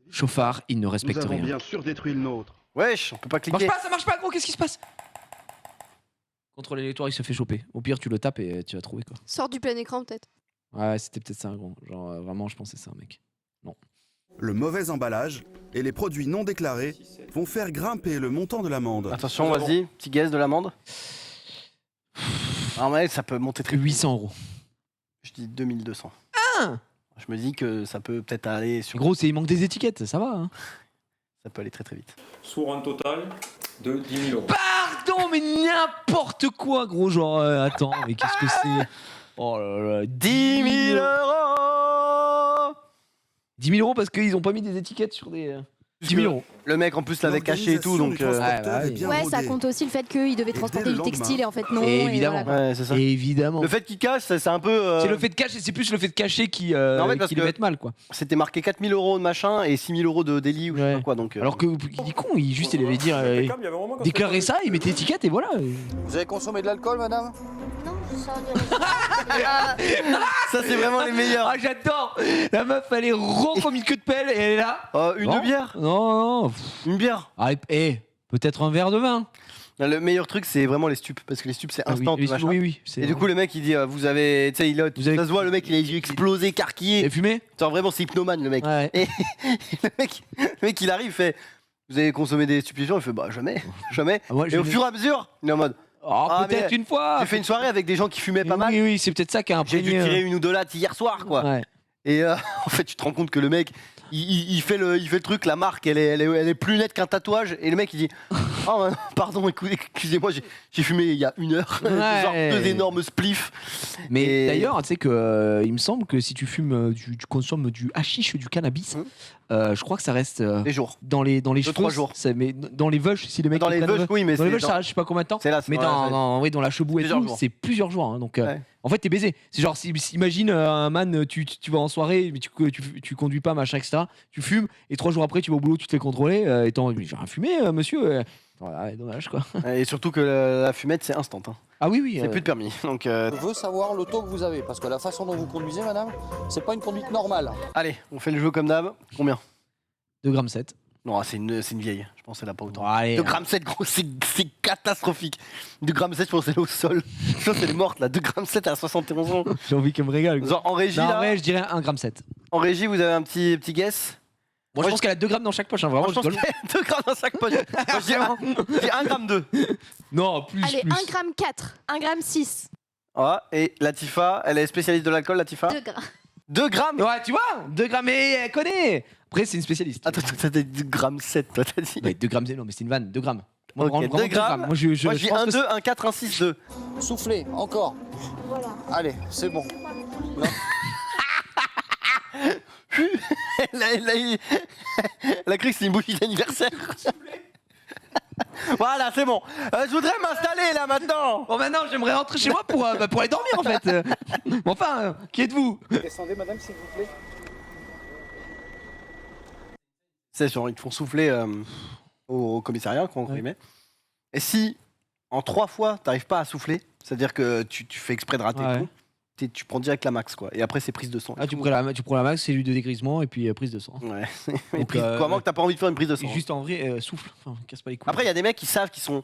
Chauffard, il ne Nous respecte avons rien. bien sûr détruit le nôtre. Wesh, on peut pas cliquer. Ça marche pas, gros, qu'est-ce qui se passe? Contre l'électoire, il se fait choper. Au pire, tu le tapes et tu vas trouver quoi. Sors du plein écran peut-être. Ouais, c'était peut-être ça, gros. Genre, vraiment, je pensais ça, mec. Le mauvais emballage et les produits non déclarés vont faire grimper le montant de l'amende. Attention, vas-y, petit guess de l'amende. Ah ouais, ça peut monter très vite. 800 €. Je dis 2200. Ah Je me dis que ça peut peut-être aller sur. Gros, il manque des étiquettes, ça va. Hein. Ça peut aller très très vite. Sur un total de 10 000 €. Pardon, mais n'importe quoi, gros. Genre, attends, mais qu'est-ce que c'est? Oh là là, 10 000 €. 10 000 € parce qu'ils ont pas mis des étiquettes sur des. 10 000 €. Le mec en plus l'avait caché et tout, donc. L'organisation du transporteur ouais, est bien Ouais, ça rodée. compte aussi le fait qu'il devait Et transporter dès le du lendemain- textile et en fait non. Évidemment. Et voilà. Ouais, c'est ça. Évidemment. Le fait qu'il cache, c'est un peu. C'est le fait de cacher, c'est plus le fait de cacher qui, en fait, parce qui le que- mettent mal, quoi. C'était marqué 4 000 € de machin et 6 000 € de délit ou je sais Ouais. pas quoi. Donc, Alors que il est con, il avait dit déclarer ça, il mettait étiquette et voilà. Vous avez consommé de l'alcool, madame? Non, je sors du ça, c'est vraiment les meilleurs. Ah, j'adore. La meuf, elle est rond comme une queue de pelle et elle est là. Une Non. bière. Non, non. Une bière. Ah, peut-être un verre de vin. Le meilleur truc, c'est vraiment les stupes. Parce que les stupes, c'est instant. oui, machin. oui. Et du coup, le mec il dit vous avez. Tu sais, Vous avez- ça se voit, le mec il a les yeux explosés, carquillés. Et fumé. Genre vraiment, c'est hypnomane le mec. Ouais. Et le mec il arrive, il fait vous avez consommé des stupéfiants? Il fait bah jamais, jamais. Ah, moi, Et au fur et à mesure, il est en mode Oh, Ah, peut-être mais une fois. j'ai fait une soirée avec des gens qui fumaient pas mal. Oui, c'est peut-être ça qui a J'ai dû imprégné. tirer une ou deux lattes hier soir, quoi. Ouais. Et en fait, tu te rends compte que le mec, il fait le truc, la marque, elle est plus nette qu'un tatouage. Et le mec, il dit oh, pardon, excusez-moi, j'ai fumé il y a 1 heure. Ouais. Genre 2 énormes spliffs. Mais Et- d'ailleurs, tu sais que il me semble que si tu fumes, tu consommes du hashish, du cannabis, je crois que ça reste Des jours. dans les cheveux. 3 jours. Mais dans les veuches, si les mecs Dans ils les prennent veuches, oui, mais dans les c'est veuches, ça reste je sais pas combien de temps. c'est là, Mais ouais, dans la chebou et plusieurs tout, jours. c'est plusieurs jours. Hein, donc, Ouais. en fait, t'es baisé. C'est genre, imagine un man, tu vas en soirée, mais tu conduis pas, machin, etc. Tu fumes et 3 jours après, tu vas au boulot, tu te fais contrôler. Et t'en j'ai rien fumé, monsieur. Voilà, ouais, dommage quoi. Et surtout que la fumette, c'est instant. Hein. Ah oui. C'est plus de permis. Donc, Je veux savoir le taux que vous avez, parce que la façon dont vous conduisez, madame, c'est pas une conduite normale. allez, on fait le jeu comme d'hab. Combien 2,7 g. Non, c'est une vieille. Je pense qu'elle a pas autant. Allez. 2,7 g, gros, c'est catastrophique. 2,7 g, je pense qu'elle est au sol. Je pense qu'elle est morte là. 2,7 g à 71 ans. J'ai envie qu'elle me régale. quoi. Genre, en régie, Non, là, ouais, je dirais 1,7 g. en régie, vous avez un petit guess. Moi, je pense qu'elle a 2 grammes dans chaque poche, hein, vraiment. Moi, je pense rigole. qu'il y a 2 grammes dans chaque poche. Moi, j'ai 1,2 g. Non, plus. Allez, plus. 1,4 g, 1,6 g. Ah, et Latifa, elle est spécialiste de l'alcool, Latifa 2 grammes. 2 grammes. Ouais, tu vois, 2 grammes, mais elle connaît. Après, c'est une spécialiste. Attends, t'as dit 2 grammes 7, toi, t'as dit. Ouais, 2 grammes, non, mais c'est une vanne, 2 grammes. Moi, Ok, vraiment 2 grammes. Moi, je Moi, je dis pense 1, que 2, 1, 4, 1, 6, 2. Soufflez, encore. Voilà. Allez, c'est bon. Elle a cru que c'était une bougie d'anniversaire. Voilà, c'est bon. Je voudrais m'installer là maintenant. Bon, maintenant, j'aimerais rentrer chez moi pour aller dormir en fait. Bon, enfin, qui êtes-vous? Descendez, madame, s'il vous plaît. C'est genre, ils te font souffler au commissariat, quand on met. Et si, en 3 fois, t'arrives pas à souffler, c'est-à-dire que tu fais exprès de rater Ouais. et tout, tu prends direct la max, quoi. Et après, c'est prise de sang. Ah, tu prends la max, cellule de dégrisement et puis prise de sang. Ouais. Et Donc, prise, comment que t'as pas envie de faire une prise de sang? Et juste en vrai, souffle, enfin, casse pas les couilles. Après, il y a des mecs qui savent qu'ils sont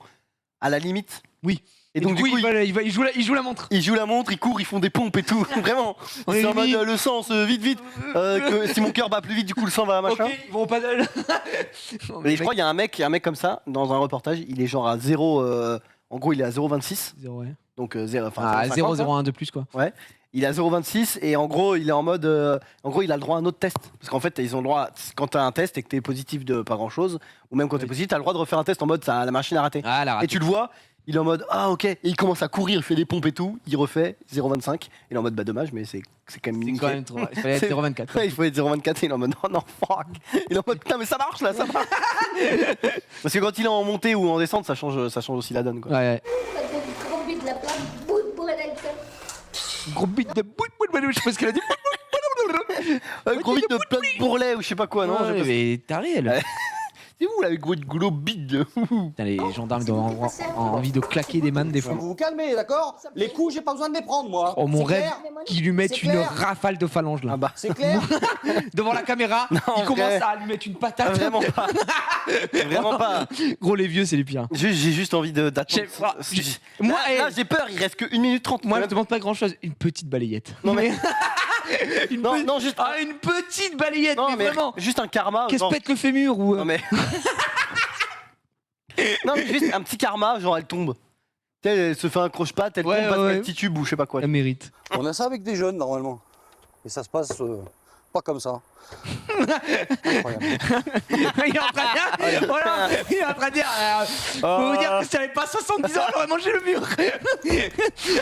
à la limite. Oui. Et donc, du coup, il joue la montre. ils jouent la montre, ils courent, ils font des pompes et tout. Vraiment. On C'est est en mode limite. le sang, vite, vite. Que si mon cœur bat plus vite, du coup, le sang va à machin. Ok, ils vont au paddle. Non, mais Et je crois qu'il y a un mec comme ça, dans un reportage, il est genre à 0. En gros, il est à 0,26. Zéro, ouais. Donc 0, enfin, Ah, 0,50, 0,01 de plus quoi. Il est à 0,26 et en gros, il est en mode. En gros, il a le droit à un autre test. Parce qu'en fait, ils ont le droit. Quand t'as un test et que t'es positif de pas grand chose, ou même quand t'es positif, t'as le droit de refaire un test en mode la machine a raté. Ah, la Et tu le vois, il est en mode ok. Et il commence à courir, il fait des pompes et tout. Il refait 0,25. Il est en mode dommage, mais c'est quand même C'est nickel. quand même trop. Il fallait être C'est- 0,24. quoi. Ouais, il faut être 0,24 et il est en mode non, fuck. Il est en mode putain, mais ça marche là, ça marche. Parce que quand il est en montée ou en descente, ça change aussi la donne, quoi. Ouais. Gros but de la place, bout pour la Gros bite de bout, je sais pas ce qu'elle a dit. Gros vite de plein de bourrelets ou je sais pas quoi, non? Ouais, mais t'as réel. Ouais. C'est vous là avec votre gros bide. Putain, les gendarmes doivent avoir envie de claquer des mannes des fois. Vous vous calmez, d'accord? Les coups, j'ai pas besoin de les prendre, moi. Oh, mon C'est rêve clair qu'ils lui mettent C'est une clair rafale de phalanges là. Ah bah, C'est clair? Devant la caméra, il en commence vrai. à lui mettre une patate. vraiment pas. Vraiment pas. Gros, les vieux, c'est les pires. J'ai juste envie d'attendre. Moi, Là, j'ai peur, il reste que 1 minute 30. moi, je demande pas grand chose. Une petite balayette. Non, mais- une, Non, non, juste. Ah, une petite balayette, Non, mais mais vraiment. juste un karma. Qu'est-ce genre- pète le fémur ou. Non, mais. Non, mais juste un petit karma, genre elle tombe. Tu sais, elle se fait un croche-patte, elle Ouais, tombe, passe ouais. un petit tube ou je sais pas quoi. Elle mérite. On a ça avec des jeunes, normalement. Et ça se passe pas comme ça. Incroyable. il est en train de dire. Voilà, il est en train de dire. Faut vous dire que si elle avait pas 70 ans, elle aurait mangé le mur.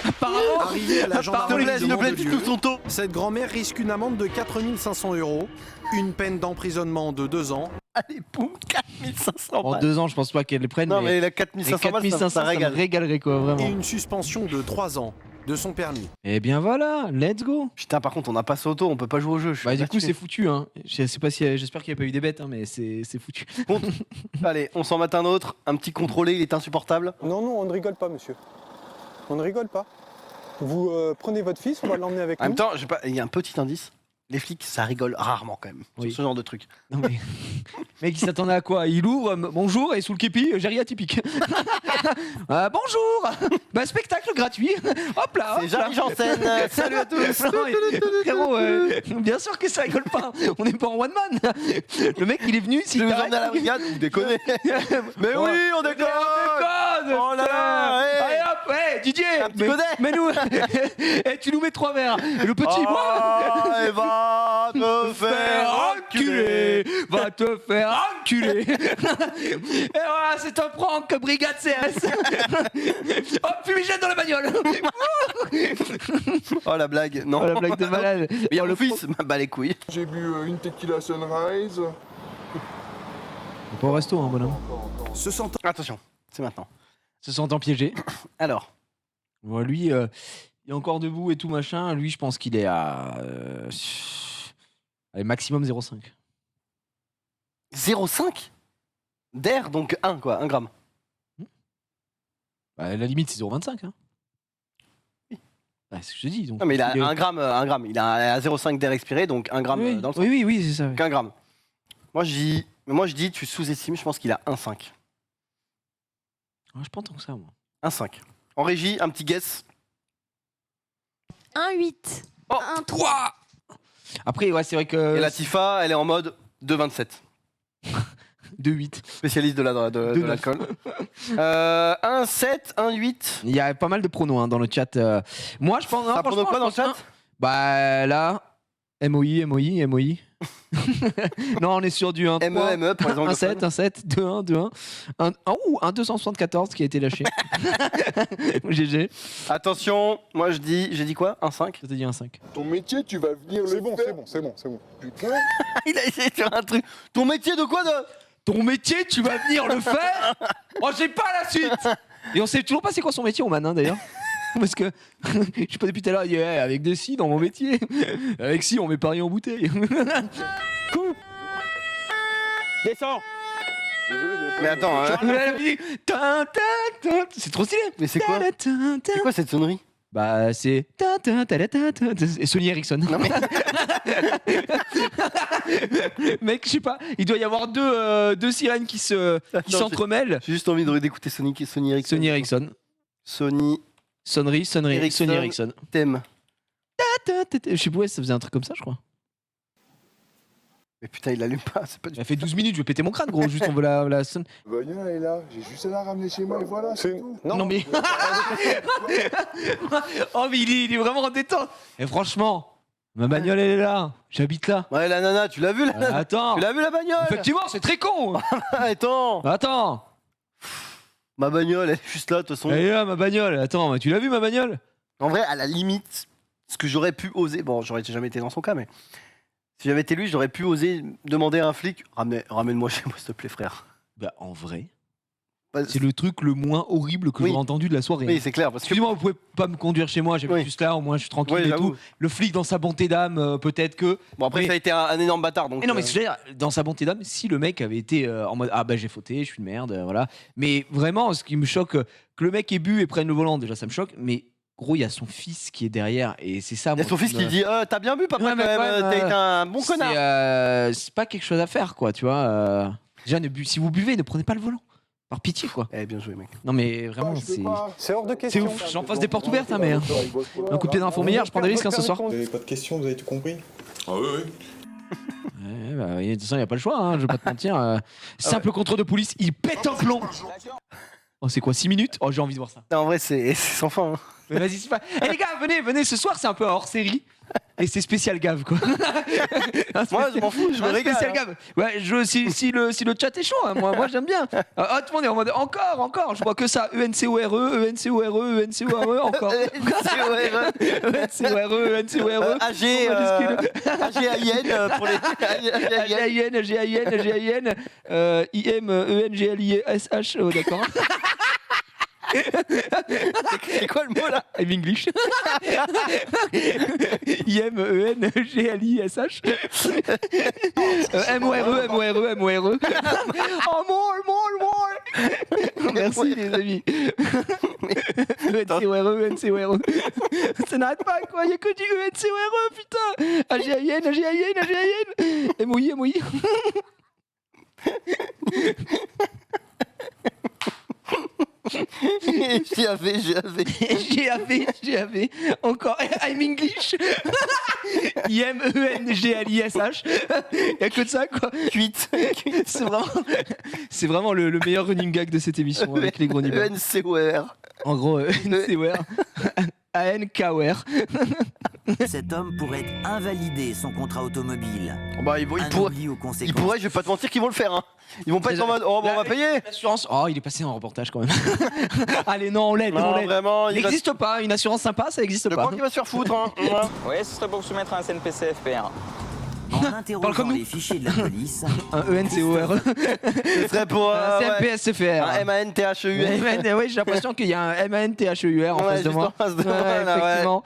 Apparemment. Arrivé à la S'il te gendarmerie plaît, de s'il te plaît, Mandelieu, dites-nous son taux. cette grand-mère risque une amende de 4 500 €, une peine d'emprisonnement de 2 ans. Allez, boum, 4500 En balles. 2 ans, je pense pas qu'elle les prenne. Non, mais la les 4500 balles, 4500, ça ça me régale. régalerait quoi, Et vraiment. une suspension de 3 ans de son permis. Eh bien voilà, let's go. Putain, par contre, on a pas ce auto, on peut pas jouer au jeu. je suis Bah, du coup, battu. c'est foutu. Hein. Je sais pas si, j'espère qu'il n'y a pas eu des bêtes, hein, mais c'est foutu. Allez, on s'en met un autre. Un petit contrôlé, il est insupportable. Non, non, on ne rigole pas, monsieur. On ne rigole pas. Vous prenez votre fils, on va l'emmener avec En même nous. temps, il y a un petit indice. Les flics, ça rigole rarement quand même. Oui. Sur ce genre de truc. Non, mais. Mec, il s'attendait à quoi? Il ouvre, bonjour, et sous le képi, gériatypique. Bonjour. Bah, spectacle gratuit. Hop là. C'est hop là. Jean-Michel Janssen. Salut à tous. Non, frérot, bien sûr que ça rigole pas. On n'est pas en one man. Le mec, il est venu. Je s'il vais vous t'arrête- emmener à la brigade, vous déconnez. Mais oui, on déconne. Oh là là, hey. Allez hop, hey, Didier. Un petit godet. Mais nous, et tu nous mets 3 verres. Et le petit, Ah, et va te faire enculer. Va te faire enculer. Et voilà, c'est un prank, brigade CS. Hop, fumigène dans la bagnole. Oh la blague, non. Oh, la blague de malade. Mais il y a Oh, mon le fils, bah les couilles. J'ai bu une tequila sunrise. Pas au resto, hein, bonhomme. Se sentant Attention, c'est maintenant. Se sentant piégé. Alors, Bon, lui, il est encore debout et tout machin. Lui, je pense qu'il est à. Allez, maximum 0,5. 0,5 d'air, donc 1 quoi, 1 gramme. Bah, la limite, c'est 0,25. Hein. Bah, c'est ce que je te dis. Donc, Non mais il a est- 1 gramme, 1 gramme. Il a 0,5 d'air expiré, donc 1 gramme oui, dans le sang. oui, c'est ça. Donc 1 gramme. Moi je dis, tu sous-estimes, je pense qu'il a 1,5. Ah, je pense tant que ça, moi. 1,5. En régie, un petit guess. 1,8. Oh, 1,3. Après, ouais, c'est vrai que. Et la Tifa, elle est en mode 2,27. 2,8. Spécialiste de l'alcool. 1,7, 1,8. Il y a pas mal de pronos hein, dans le chat. Moi, je pense. Ça non, prono franchement, quoi dans le je pense chat? Bah, là. MOI. Non, on est sur du 1, 3, ME pour les 1, anglophones. 7, 1, 7, 2, 1, 2, 1. Un 274 qui a été lâché. GG. Attention, moi j'ai dit quoi? Un 5. Je t'ai dit un 5. Ton métier, tu vas venir le C'est bon, faire. c'est bon. Putain. Il a essayé de faire un truc. Ton métier de quoi de... Ton métier, tu vas venir le faire? Oh, j'ai pas la suite. Et on sait toujours pas c'est quoi son métier, Oman, hein, d'ailleurs. Parce que je sais pas depuis tout à l'heure, il dit avec des si dans mon métier. Avec si, on met Paris en bouteille. Descends. Mais attends, hein. C'est trop stylé. Mais c'est quoi? C'est quoi cette sonnerie? Bah, c'est. Et Sony Ericsson. Non, mais- Mec, je sais pas, il doit y avoir deux sirènes qui s'entremêlent. J'ai juste envie d'écouter Sony Ericsson. Sony Ericsson. Sony Sonnerie, Ericsson. Sony Ericsson. thème. Je sais pas, ouais, ça faisait un truc comme ça, je crois. Mais putain, il l'allume pas, c'est pas du Ça fait 12 minutes, je vais péter mon crâne, gros. Juste, on veut la sonne. Bagnole est là. J'ai juste à la ramener chez moi et voilà, c'est tout. Non, mais. Oh, mais il est vraiment en détente. Et franchement, ma bagnole, elle est là. J'habite là. Ouais, la nana, tu l'as vu là? Attends. Tu l'as vu la bagnole? Effectivement, c'est très con. Attends, Attends. ma bagnole, elle est juste là de toute façon. Elle est là, ma bagnole. Attends, tu l'as vu, ma bagnole? En vrai, à la limite, ce que j'aurais pu oser, bon, j'aurais jamais été dans son cas, mais si j'avais été lui, j'aurais pu oser demander à un flic, ramène-moi chez moi, s'il te plaît, frère. Bah, en vrai, Bah, c'est le truc le moins horrible que Oui. j'aurais entendu de la soirée. Oui, c'est clair, parce que Excusez-moi, vous pouvez pas me conduire chez moi, j'habite Oui. juste là, au moins je suis tranquille Ouais, et j'avoue. tout. Le flic, dans sa bonté d'âme, peut-être que. bon après Mais- ça a été un énorme bâtard, donc. Mais non, mais ce que je veux dire, dans sa bonté d'âme, si le mec avait été en mode ah bah j'ai fauté, je suis une merde, voilà. Mais vraiment, ce qui me choque, que le mec ait bu et prenne le volant, déjà ça me choque. Mais gros, il y a son fils qui est derrière et c'est ça. Il y a moi, son fils me- qui dit t'as bien bu, papa, Ouais, quand mais même, ouais, t'as été un bon connard. C'est pas quelque chose à faire, quoi, tu vois. Déjà, si vous buvez, ne prenez pas le volant. Par pitié, quoi. Eh, bien joué, mec. Non, mais vraiment, Ah, je peux c'est. pas. C'est hors de C'est question. ouf, j'en passe des portes ouvertes, hein, mais. Un coup de pied dans la fourmilière, je prends des risques hein, ce soir. Vous n'avez pas de questions, vous avez tout compris. Ah oui, oui. Ouais, bah, de toute façon, il n'y a pas le choix, hein, je vais pas te mentir. Simple contrôle de police, il pète un plomb. Oh, c'est quoi, 6 minutes? Oh, j'ai envie de voir ça. Non, en vrai, c'est sans fin. hein. Mais vas-y, c'est pas. Eh les gars, venez, ce soir, c'est un peu un hors série. Et c'est spécial gave, quoi. Moi, je m'en fous, je me régale. Spécial hein. gave. Ouais, si le chat est chaud, hein, moi j'aime bien. Ah, tout le monde est en mode encore, je vois que ça. ENCORE, encore. ENCORE. AG, AGAIN pour les. GAIN, IMENGLISH, oh, d'accord. C'est quoi le mot là? I'm English. IMENGLISH. MORE. Oh, more. Merci les amis. ENCORE. Ça n'arrête pas quoi, il n'y a que du ENCORE, putain. AGAIN. MOI. GAV. Encore. I'm English. IMENGLISH. Il n'y a que de ça, quoi. Cuite. C'est vraiment le meilleur running gag de cette émission avec les gros niveaux. ENCOR. En gros, NCOR. ANKOR. Cet homme pourrait invalider son contrat automobile. Bah, il Un pourrait, oubli aux il conséquences. pourrait, je vais pas te mentir qu'ils vont le faire. Hein. Ils vont pas être en mode oh, bon, on va payer. L'assurance. Oh, il est passé en reportage quand même. Allez, non, on l'aide. Non, vraiment, Il n'existe pas. Une assurance sympa, ça n'existe Je pas. crois qu'il va se faire foutre. Hein. Ouais. Oui, ce serait pour soumettre un CNPC FP1. En Parle comme interrogeant nous. les fichiers de la police, Un ENCOR. Ce serait pour Un ouais, CMPSFR. un MANTHEUR. Oui, j'ai l'impression qu'il y a un MANTHEUR en Ouais, face de juste moi. en face de moi, Ouais, là, ouais. effectivement.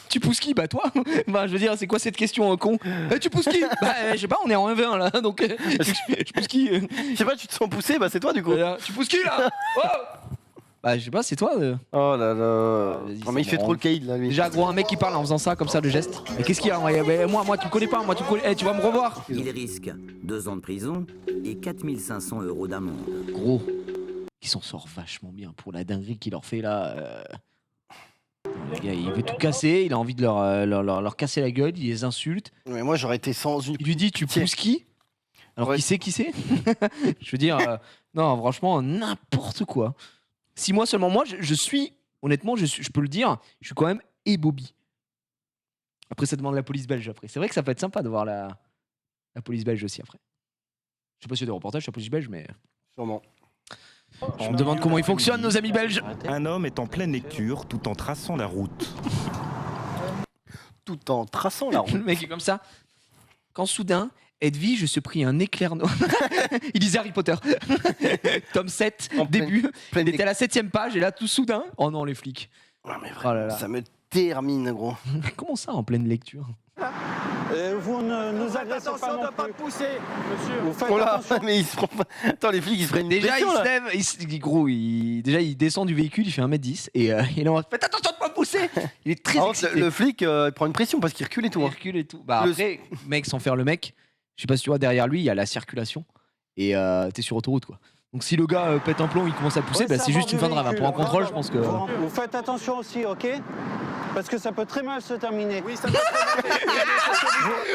Tu pousses qui? Bah toi. Bah je veux dire, c'est quoi cette question con? Tu pousses qui? Bah je sais pas, on est en 1v1 là, donc je pousse qui? Je sais pas, tu te sens poussé, bah c'est toi du coup. Voilà. Tu pousses qui là? Oh bah je sais pas, c'est toi. Oh là là. Vas-y, Non, mais il c'est fait bon. trop le caïd là, lui. Déjà gros, un mec qui parle en faisant ça comme ça, le geste. Mais qu'est-ce qu'il y a? Moi tu me connais pas, moi tu me connais. Eh, tu vas me revoir. il risque 2 ans de prison et 4 500 € d'amende. Gros, il s'en sort vachement bien pour la dinguerie qu'il leur fait là. Le gars, il veut tout casser, il a envie de leur casser la gueule, il les insulte. Mais moi j'aurais été sans une. Il lui dit, tu Pitié. pousses qui? Alors Ouais. qui c'est Je veux dire, non, franchement, n'importe quoi. Si moi seulement, moi, je suis honnêtement, je peux le dire, je suis quand même ébobie. Après, ça demande la police belge après. C'est vrai que ça peut être sympa de voir la police belge aussi après. Je sais pas s'il y a des reportages sur la police belge, mais. Sûrement. On me demande comment ils fonctionnent, nos amis belges. Un homme est en pleine lecture tout en traçant la route. Tout en traçant la route. Le mec est comme ça. Quand soudain, Edwige se prit un éclair noir. Il lisait Harry Potter. Tome 7, En début. pleine Il était à la 7ème page et là, tout soudain. Oh non, les flics. Ouais, mais Oh là là. ça me termine, gros. Comment ça, en pleine lecture? Vous ne nous agressez pas non plus. pousser, monsieur. Vous faites Oh là, attention. mais ils se prennent pas. Attends, les flics, ils se prennent une Déjà, pression, il se là. lève, gros, déjà, il descend du véhicule, il fait 1m10 et il est en mode, faites attention de pas me pousser. Il est très Par contre, excité. le flic, il prend une pression parce qu'il recule et tout. Il hein. recule et tout. Bah Le- après, mec, sans faire le mec, je sais pas si tu vois, derrière lui, il y a la circulation et t'es sur autoroute, quoi. Donc si le gars pète un plomb, il commence à pousser, Ouais, bah, ça c'est va juste du une fin de rave. Hein. véhicule. Pour un contrôle, je pense que. Vous faites attention aussi, ok? Parce que ça peut très mal se terminer. Oui, ça peut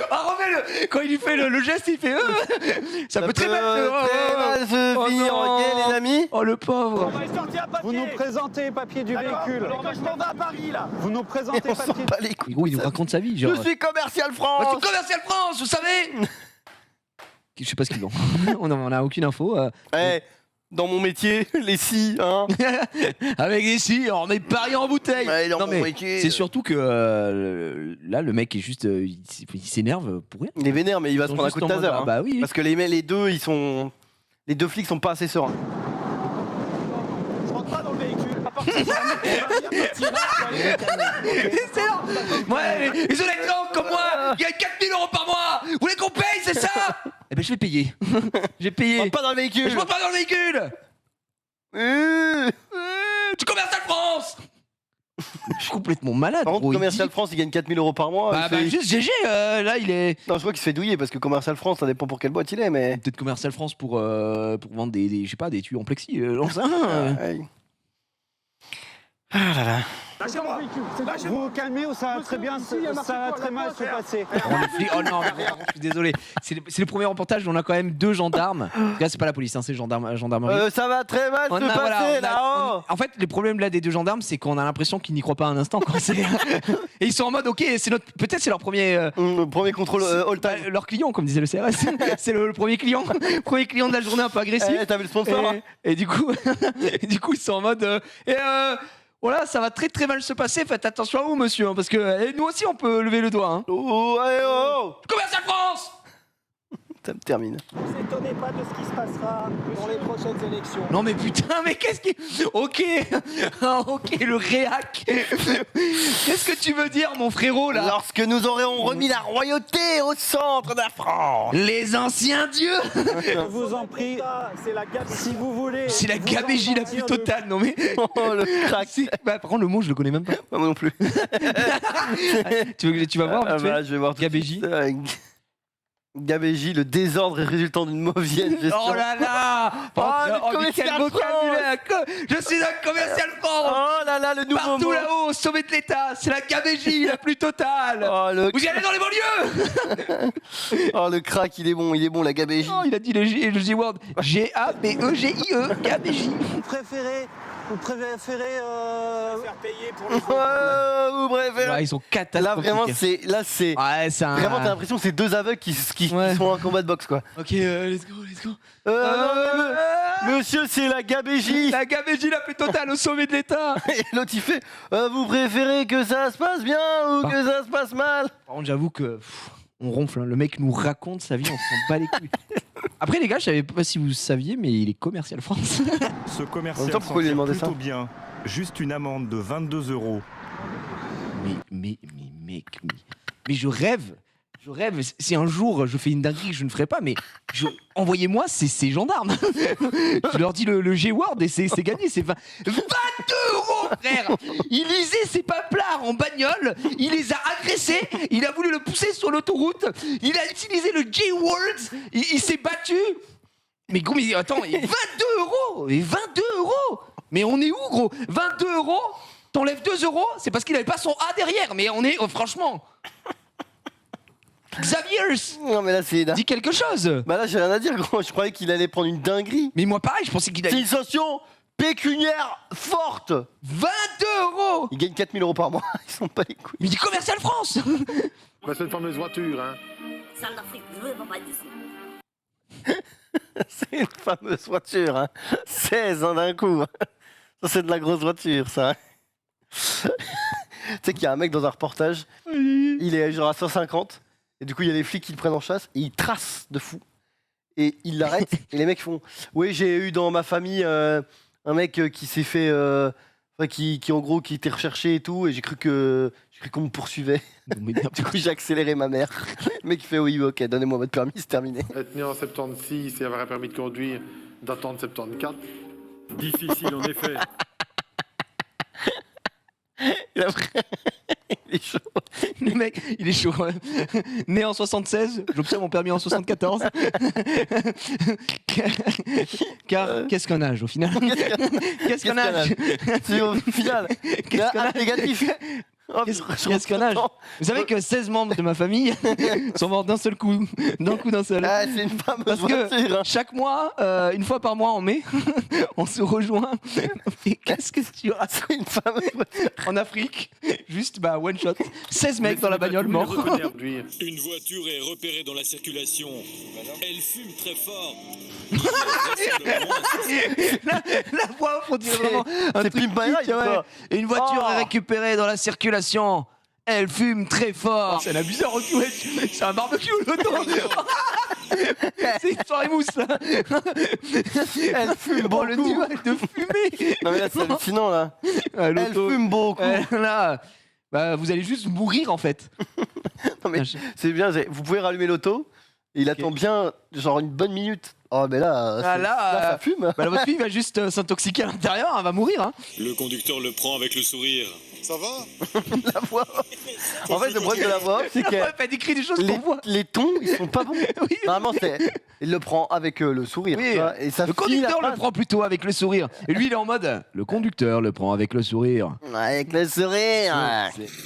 Ah, remets-le. Quand il lui fait le geste, il fait. Ça peut très mal se Oh finir, non. ok, les amis. Oh le pauvre. Vous nous présentez papier du véhicule. Je m'en vais à Paris, là. Vous nous présentez On s'en papier. bat les couilles. Mais gros, il nous raconte sa vie. Genre, Je suis Commercial Ouais, France. c'est Commercial France, vous savez. Je sais pas ce qu'ils vend. On a aucune info. Eh, dans mon métier, les scies, hein. Avec des scies, on met Paris en bouteille. Ouais, dans Non, mon mais métier. c'est surtout que là, le mec est juste. Il s'énerve pour rien. Il est vénère, mais il va se Ils sont prendre un coup de juste en taser. mode, hein. bah oui. Parce que les deux, ils sont. Les deux flics sont pas assez sereins. Je rentre pas dans le véhicule. À partir Excellent. Ouais, les honnêtes gens comme moi, qui gagnent 4000 € par mois. Vous voulez qu'on paye, c'est ça? Eh ben, je vais payer. J'ai payé. Rentre pas dans le Mais véhicule. je monte pas dans le véhicule. Tu Commercial France. Je suis complètement malade. Par contre, gros, il Commercial dit- France, il gagne 4000 € par mois. Bah, il fait- juste GG, là il est. Non, je crois qu'il se fait douiller parce que Commercial France, ça dépend pour quelle boîte il est, mais. Peut-être Commercial France pour vendre des je sais pas, des tuyaux en plexi. J'en sais rien. Ouais. Ah là là. Vous vous calmez ou ça va très bien, ça va très mal se passer. Oh, les flics- oh non, mais je suis désolé. C'est le premier reportage où on a quand même 2 gendarmes. Là, c'est pas la police, hein, c'est gendarmerie. Ça va très mal se passer voilà, là-haut. en fait, le problème là des 2 gendarmes, c'est qu'on a l'impression qu'ils n'y croient pas un instant. Quoi. Et ils sont en mode, ok, peut-être c'est leur premier. Premier contrôle all Bah, time. leur client, comme disait le CRS. C'est le premier client. Premier client de la journée un peu agressif. Eh, t'avais le sponsor hein. Et du coup, ils sont en mode. Voilà, ça va très très mal se passer. Faites attention à vous, monsieur, hein, parce que nous aussi on peut lever le doigt. Hein. Oh, allez, oh. Commercial France. Ça me termine. Ne vous étonnez pas de ce qui se passera dans les prochaines élections. Non mais putain, mais qu'est-ce qui... Ok, ok, le réac. Qu'est-ce que tu veux dire, mon frérot, là? Lorsque nous aurons remis la royauté au centre de la France. Les anciens dieux. Je vous en prie, C'est la gamme. si vous voulez. C'est la vous gabégie la en plus sortir de- totale, non mais... Oh, le crack. Bah, par contre, le mot, je le connais même pas. Moi non plus. Tu vas voir, Ah, vite fait bah, je vais voir tout de Gabégie. suite. Gabégie, le désordre résultant d'une mauvaise gestion. Oh là là. le mais quel Commercial vocabulaire. Je suis un Commercial France. Oh là là, le nouveau Partout mot. là-haut, au sommet de l'État, c'est la gabégie la plus totale. Oh le... Vous y allez dans les banlieues. oh, le crack, il est bon, la Gabégie. Oh, il a dit le G-word. G-A-B-E-G-I-E, gabégie. Vous préférez Faire payer pour les Vous préférez. Ouais, ils sont Là, catastrophiques. vraiment, c'est. Ouais, c'est un... Vraiment, t'as l'impression que c'est 2 aveugles qui Ouais. font un combat de boxe, quoi. Ok, let's go. Monsieur, c'est la Gabégie. La gabégie la plus totale au sommet de l'État. Et l'autre, il fait vous préférez que ça se passe bien ou que ça se passe mal? Par contre, j'avoue que on ronfle. Hein. Le mec nous raconte sa vie, on s'en bat les couilles. Après, les gars, je savais pas si vous saviez, mais il est Commercial France. Ce En commercial même temps, pourquoi lui s'en tire demander ça plutôt bien. Juste une amende de 22 €. mais je rêve. Si un jour je fais une dinguerie que je ne ferai pas, mais envoyez-moi ces gendarmes. Je leur dis le G-word et c'est gagné. C'est 22 €, frère. Il lisait ses paplards en bagnole, il les a agressés, il a voulu le pousser sur l'autoroute, il a utilisé le G-word, il s'est battu. Mais gros, mais attends, 22 €. Et 22 €. Mais on est où, gros? 22 €. T'enlèves 2 €, c'est parce qu'il avait pas son A derrière. Mais on est, franchement. Xaviers, Non, mais là, c'est. dis quelque chose. Bah là, j'ai rien à dire, gros. Je croyais qu'il allait prendre une dinguerie. Mais moi, pareil, je pensais qu'il C'est allait. une sanction pécuniaire forte. 22 €. Ils gagnent 4000 € par mois. Ils sont pas les couilles. Mais dit Commercial France. Bah, c'est une fameuse voiture, hein. C'est une fameuse voiture, hein. 16 hein, d'un coup. Ça, c'est de la grosse voiture, ça. Tu sais qu'il y a un mec dans un reportage, il est genre à 150, et du coup, il y a les flics qui le prennent en chasse, et ils tracent de fou. Et ils l'arrêtent, et les mecs font oui, j'ai eu dans ma famille un mec qui s'est fait. Enfin, qui en gros qui était recherché et tout, et j'ai cru qu'on me poursuivait. Du coup, j'ai accéléré ma mère. Le mec il fait oui, ok, donnez-moi votre permis, c'est terminé. Être né en 76 et avoir un permis de conduire datant de 74. Difficile, en effet. Et après, il est chaud. Le mec, il est chaud. Né en 76, j'obtiens mon permis en 74. Car qu'est-ce qu'un âge au final? Qu'est-ce qu'un âge? C'est au final. Qu'est-ce qu'un âge? Négatif. Oh, Qu'est-ce qu'un âge? Vous savez que 16 membres de ma famille sont morts d'un seul coup. D'un seul. Ah, c'est une fameuse Parce que voiture. chaque mois, une fois par mois en mai, on se rejoint. Et qu'est-ce que tu as? C'est une fameuse voiture. En Afrique, juste bah one shot. 16 mecs dans la bagnole morts. Une voiture est repérée dans la circulation. Elle fume très fort. La voix off, on dirait vraiment un C'est truc Pimp My Ride, kitsch, ouais. quoi. Et une voiture Oh. est récupérée dans la circulation. Elle fume très fort. C'est un abuseur, ouais. C'est un barbecue, l'auto. C'est une soirée mousse, là. Elle fume Bon, le beaucoup. duel de fumée. Non mais là c'est hallucinant là. Ah, Elle l'auto. fume beaucoup. Là, bah, vous allez juste mourir, en fait. Non mais c'est bien, vous pouvez rallumer l'auto. Et il attend bien genre une bonne minute. Oh mais là, Ah, là, ça fume. Bah, votre fille va juste s'intoxiquer à l'intérieur, elle va mourir. Hein. Le conducteur le prend avec le sourire. Ça va? La voix. En fait le problème de la voix c'est que Elle décrit des choses qu'on voit. les tons ils sont pas bons. Oui. Normalement il le prend avec le sourire. Oui. tu vois, et ça Le finit la conducteur le phrase. prend plutôt avec le sourire. Et lui, il est en mode le conducteur le prend avec le sourire. Avec le sourire.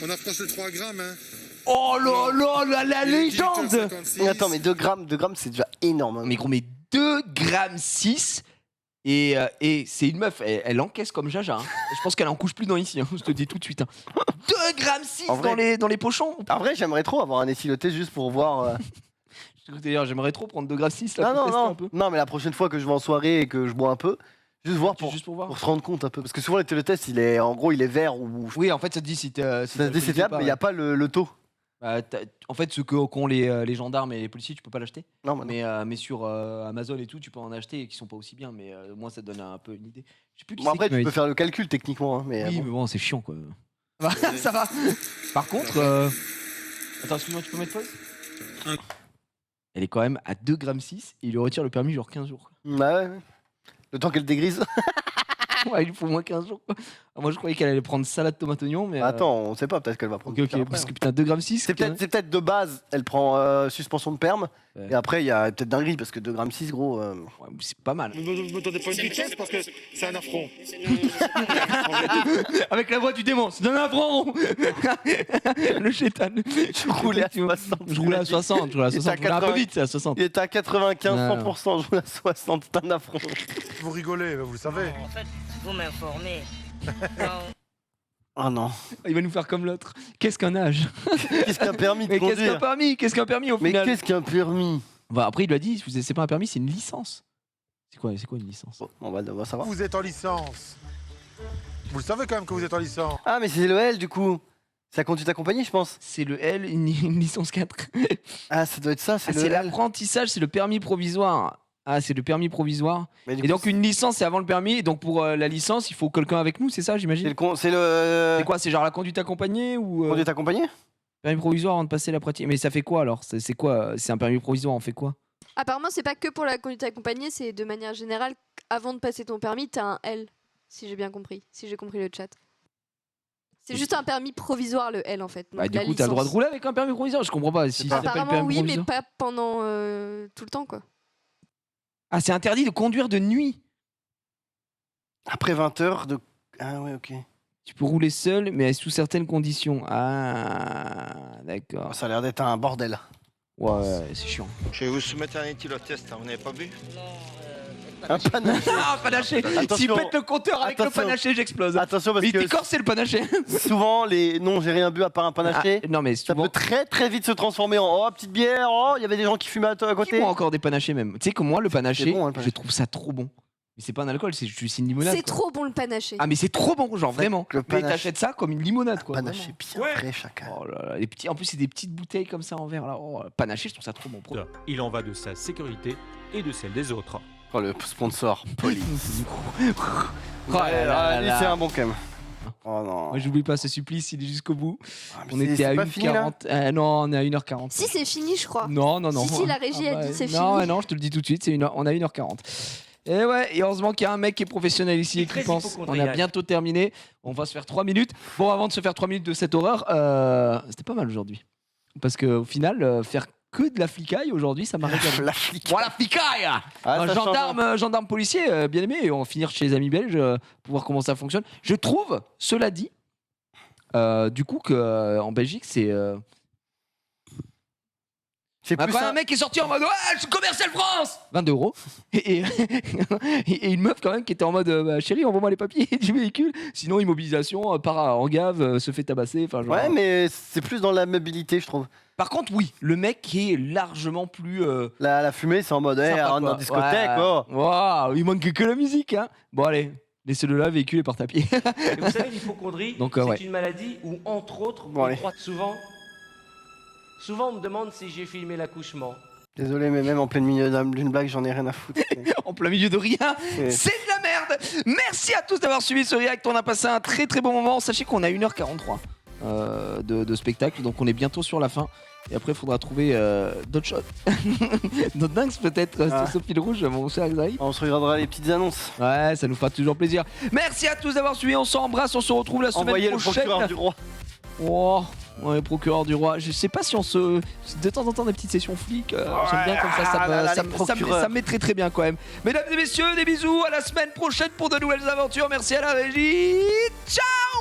On approche les 3 grammes, hein. Oh là là, la légende. Mais attends, mais 2 grammes c'est déjà énorme. hein. Mais gros, mais 2 grammes 6. Et c'est une meuf, elle encaisse comme Jaja. Hein. Je pense qu'elle en couche plus dans ici, hein, je te dis tout de suite. Hein. 2 grammes 6 En vrai- dans les pochons. En vrai, j'aimerais trop avoir un essilotté juste pour voir. D'ailleurs, j'aimerais trop prendre 2 grammes 6 là, Non, pour non, tester non. un peu. Non, mais la prochaine fois que je vais en soirée et que je bois un peu, juste voir Juste pour voir. pour se rendre compte un peu. Parce que souvent, le test, il est vert ou. Oui, en fait, ça te dit si t'es. Ça se dit c'est diable, mais il n'y a pas le taux. Bah, en fait, ceux qu'ont les gendarmes et les policiers, tu peux pas l'acheter. Non, bah non. Mais sur Amazon et tout, tu peux en acheter et qui sont pas aussi bien. Mais moi, ça te donne un peu une idée. Je sais plus qui Bon, c'est après, qui m'avait tu peux dit. faire le calcul techniquement. hein, mais, Oui, bon. mais bon, c'est chiant quoi. Ça va. Par contre. Attends, excuse-moi, tu peux mettre pause? Elle est quand même à 2 grammes 6 et il lui retire le permis genre 15 jours. Bah ouais. Le temps qu'elle dégrise. Ouais, il lui faut au moins 15 jours. Quoi. Ah, moi, je croyais qu'elle allait prendre salade tomate oignon, mais. Attends, on sait pas, peut-être qu'elle va prendre. Ok, plus tard parce après, que putain, 2 grammes 6. C'est peut-être de base, elle prend suspension de perme. Ouais. Et après, il y a peut-être dinguerie parce que 2 grammes 6, gros. Ouais, c'est pas mal. Ne me donnez pas une vitesse parce que c'est un affront. Avec la voix du démon, c'est un affront. Le chétan. Je roulais à 60. Je roulais à 60, je roulais à 60. Je roulais un peu 80. vite, c'est à 60. Il était à 95, Non. 100%, je roule à 60, c'est un affront. Vous rigolez, vous le savez. En fait, vous m'informez. Oh non. Il va nous faire comme l'autre. Qu'est-ce qu'un âge? Qu'est-ce qu'un permis de Mais qu'est-ce qu'un conduire? permis? Qu'est-ce qu'un permis au Mais final? qu'est-ce qu'un permis? Bah, après, il lui a dit, c'est pas un permis, c'est une licence. C'est quoi une licence? Bon, on va savoir. Vous êtes en licence. Vous le savez quand même que vous êtes en licence. Ah, mais c'est le L du coup. C'est la conduite accompagnée, je pense. C'est le L, une licence 4. Ah, ça doit être ça, c'est le C'est L. l'apprentissage, c'est le permis provisoire. Ah, c'est le permis provisoire. Mais du Et coup, donc, une licence, c'est avant le permis. Et donc, pour la licence, il faut quelqu'un avec nous, c'est ça, c'est j'imagine? c'est le C'est quoi? C'est genre la conduite accompagnée ou conduite accompagnée? permis provisoire avant de passer la pratique? Mais ça fait quoi alors? C'est quoi? C'est un permis provisoire, on fait quoi? Apparemment, c'est pas que pour la conduite accompagnée, c'est de manière générale, avant de passer ton permis, t'as un L, si j'ai bien compris, si j'ai compris le chat. C'est juste un permis provisoire, le L, en fait. Bah, Donc, du la coup, t'as le droit de licence. rouler avec un permis provisoire? Je comprends pas. Si ça s'appelle Apparemment, permis oui, mais provisoire. pas pendant tout le temps, quoi. Ah, c'est interdit de conduire de nuit. Après 20 heures de. Ah, ouais, ok. Tu peux rouler seul, mais sous certaines conditions. Ah, d'accord. Ça a l'air d'être un bordel. Ouais, c'est chiant. Je vais vous soumettre un éthylotest, vous n'avez pas bu? Non, faites Un panaché. Ah, panaché. Attention. S'il pète le compteur avec Attention. le panaché, j'explose. Attention parce Mais que t'es corsé le panaché. souvent les non j'ai rien bu à part un panaché. Ah, non mais Ça souvent. peut très très vite se transformer en oh petite bière, oh il y avait des gens qui fumaient à Qui côté. boit encore des panachés même. Tu sais que moi le panaché, bon, hein, le panaché. je trouve ça trop bon. Mais c'est pas un alcool, c'est juste une limonade. C'est quoi. trop bon le panaché. Ah mais c'est trop bon, genre vraiment. Le Mais panaché. t'achètes ça comme une limonade quoi. Panaché bien frais chacun. vraiment. Oh là là, les petits, en plus c'est des petites bouteilles comme ça en verre là. Oh, panaché, je trouve ça trop bon. Il en va de sa sécurité et de celle des autres. Oh le sponsor, police. Oh là là Lui, là. c'est un bon quand même. Oh non. Moi j'oublie pas ce supplice, il est jusqu'au bout. Ah, mais On c'est- était c'est à pas fini, là 1h40. Non, on est à 1h40. Si c'est fini, je crois. Non, non, non. Si, la régie a dit c'est non, fini. ouais, non, je te le dis tout de suite, on a 1h40. Et ouais, et heureusement qu'il y a un mec qui est professionnel ici et qui très pense. On a hypocondriaque. bientôt terminé. On va se faire 3 minutes. Bon, avant de se faire 3 minutes de cette horreur, c'était pas mal aujourd'hui. Parce qu'au final, faire que de la flicaille aujourd'hui, ça m'a régalé. La flic. Voilà, flicaille Ah, Un ça change, gendarme policier, bien aimé. Et on va finir chez les amis belges pour voir comment ça fonctionne. Je trouve, cela dit, du coup, qu'en Belgique, c'est. C'est plus Quand un- un mec est sorti en mode ouais, je suis commercial France 22 € et une meuf quand même qui était en mode bah, chérie envoie-moi les papiers du véhicule sinon immobilisation part en gave se fait tabasser enfin genre. Ouais mais c'est plus dans la mobilité je trouve. Par contre oui le mec qui est largement plus La fumée c'est en mode sympa, rentre dans quoi. la discothèque Ouais. quoi. Waouh, il manque que la musique hein. Bon allez laissez-le là véhicule et part à pied. Et vous savez, l'hypocondrie, Donc, c'est ouais. une maladie où, entre autres, Bon, on allez. croit souvent on me demande si j'ai filmé l'accouchement. Désolé mais même en plein milieu d'une blague j'en ai rien à foutre. En plein milieu de rien, C'est- c'est de la merde. Merci à tous d'avoir suivi ce react, on a passé un très très bon moment. Sachez qu'on a 1h43 de spectacle, donc on est bientôt sur la fin. Et après, il faudra trouver d'autres choses. D'autres dingues peut-être, Ah. sur ce fil rouge, mon cher Xaï. On se regardera les petites annonces. Ouais, ça nous fera toujours plaisir. Merci à tous d'avoir suivi, on s'embrasse, on se retrouve la semaine Envoyez le prochaine. procureur du roi. Oh, ouais, procureur du roi. Je sais pas si on se. De temps en temps, des petites sessions flics. J'aime bien comme ça. ah là là, les Ça me procureurs. met très très bien quand même. Mesdames et messieurs, des bisous. À la semaine prochaine pour de nouvelles aventures. Merci à la régie. Ciao!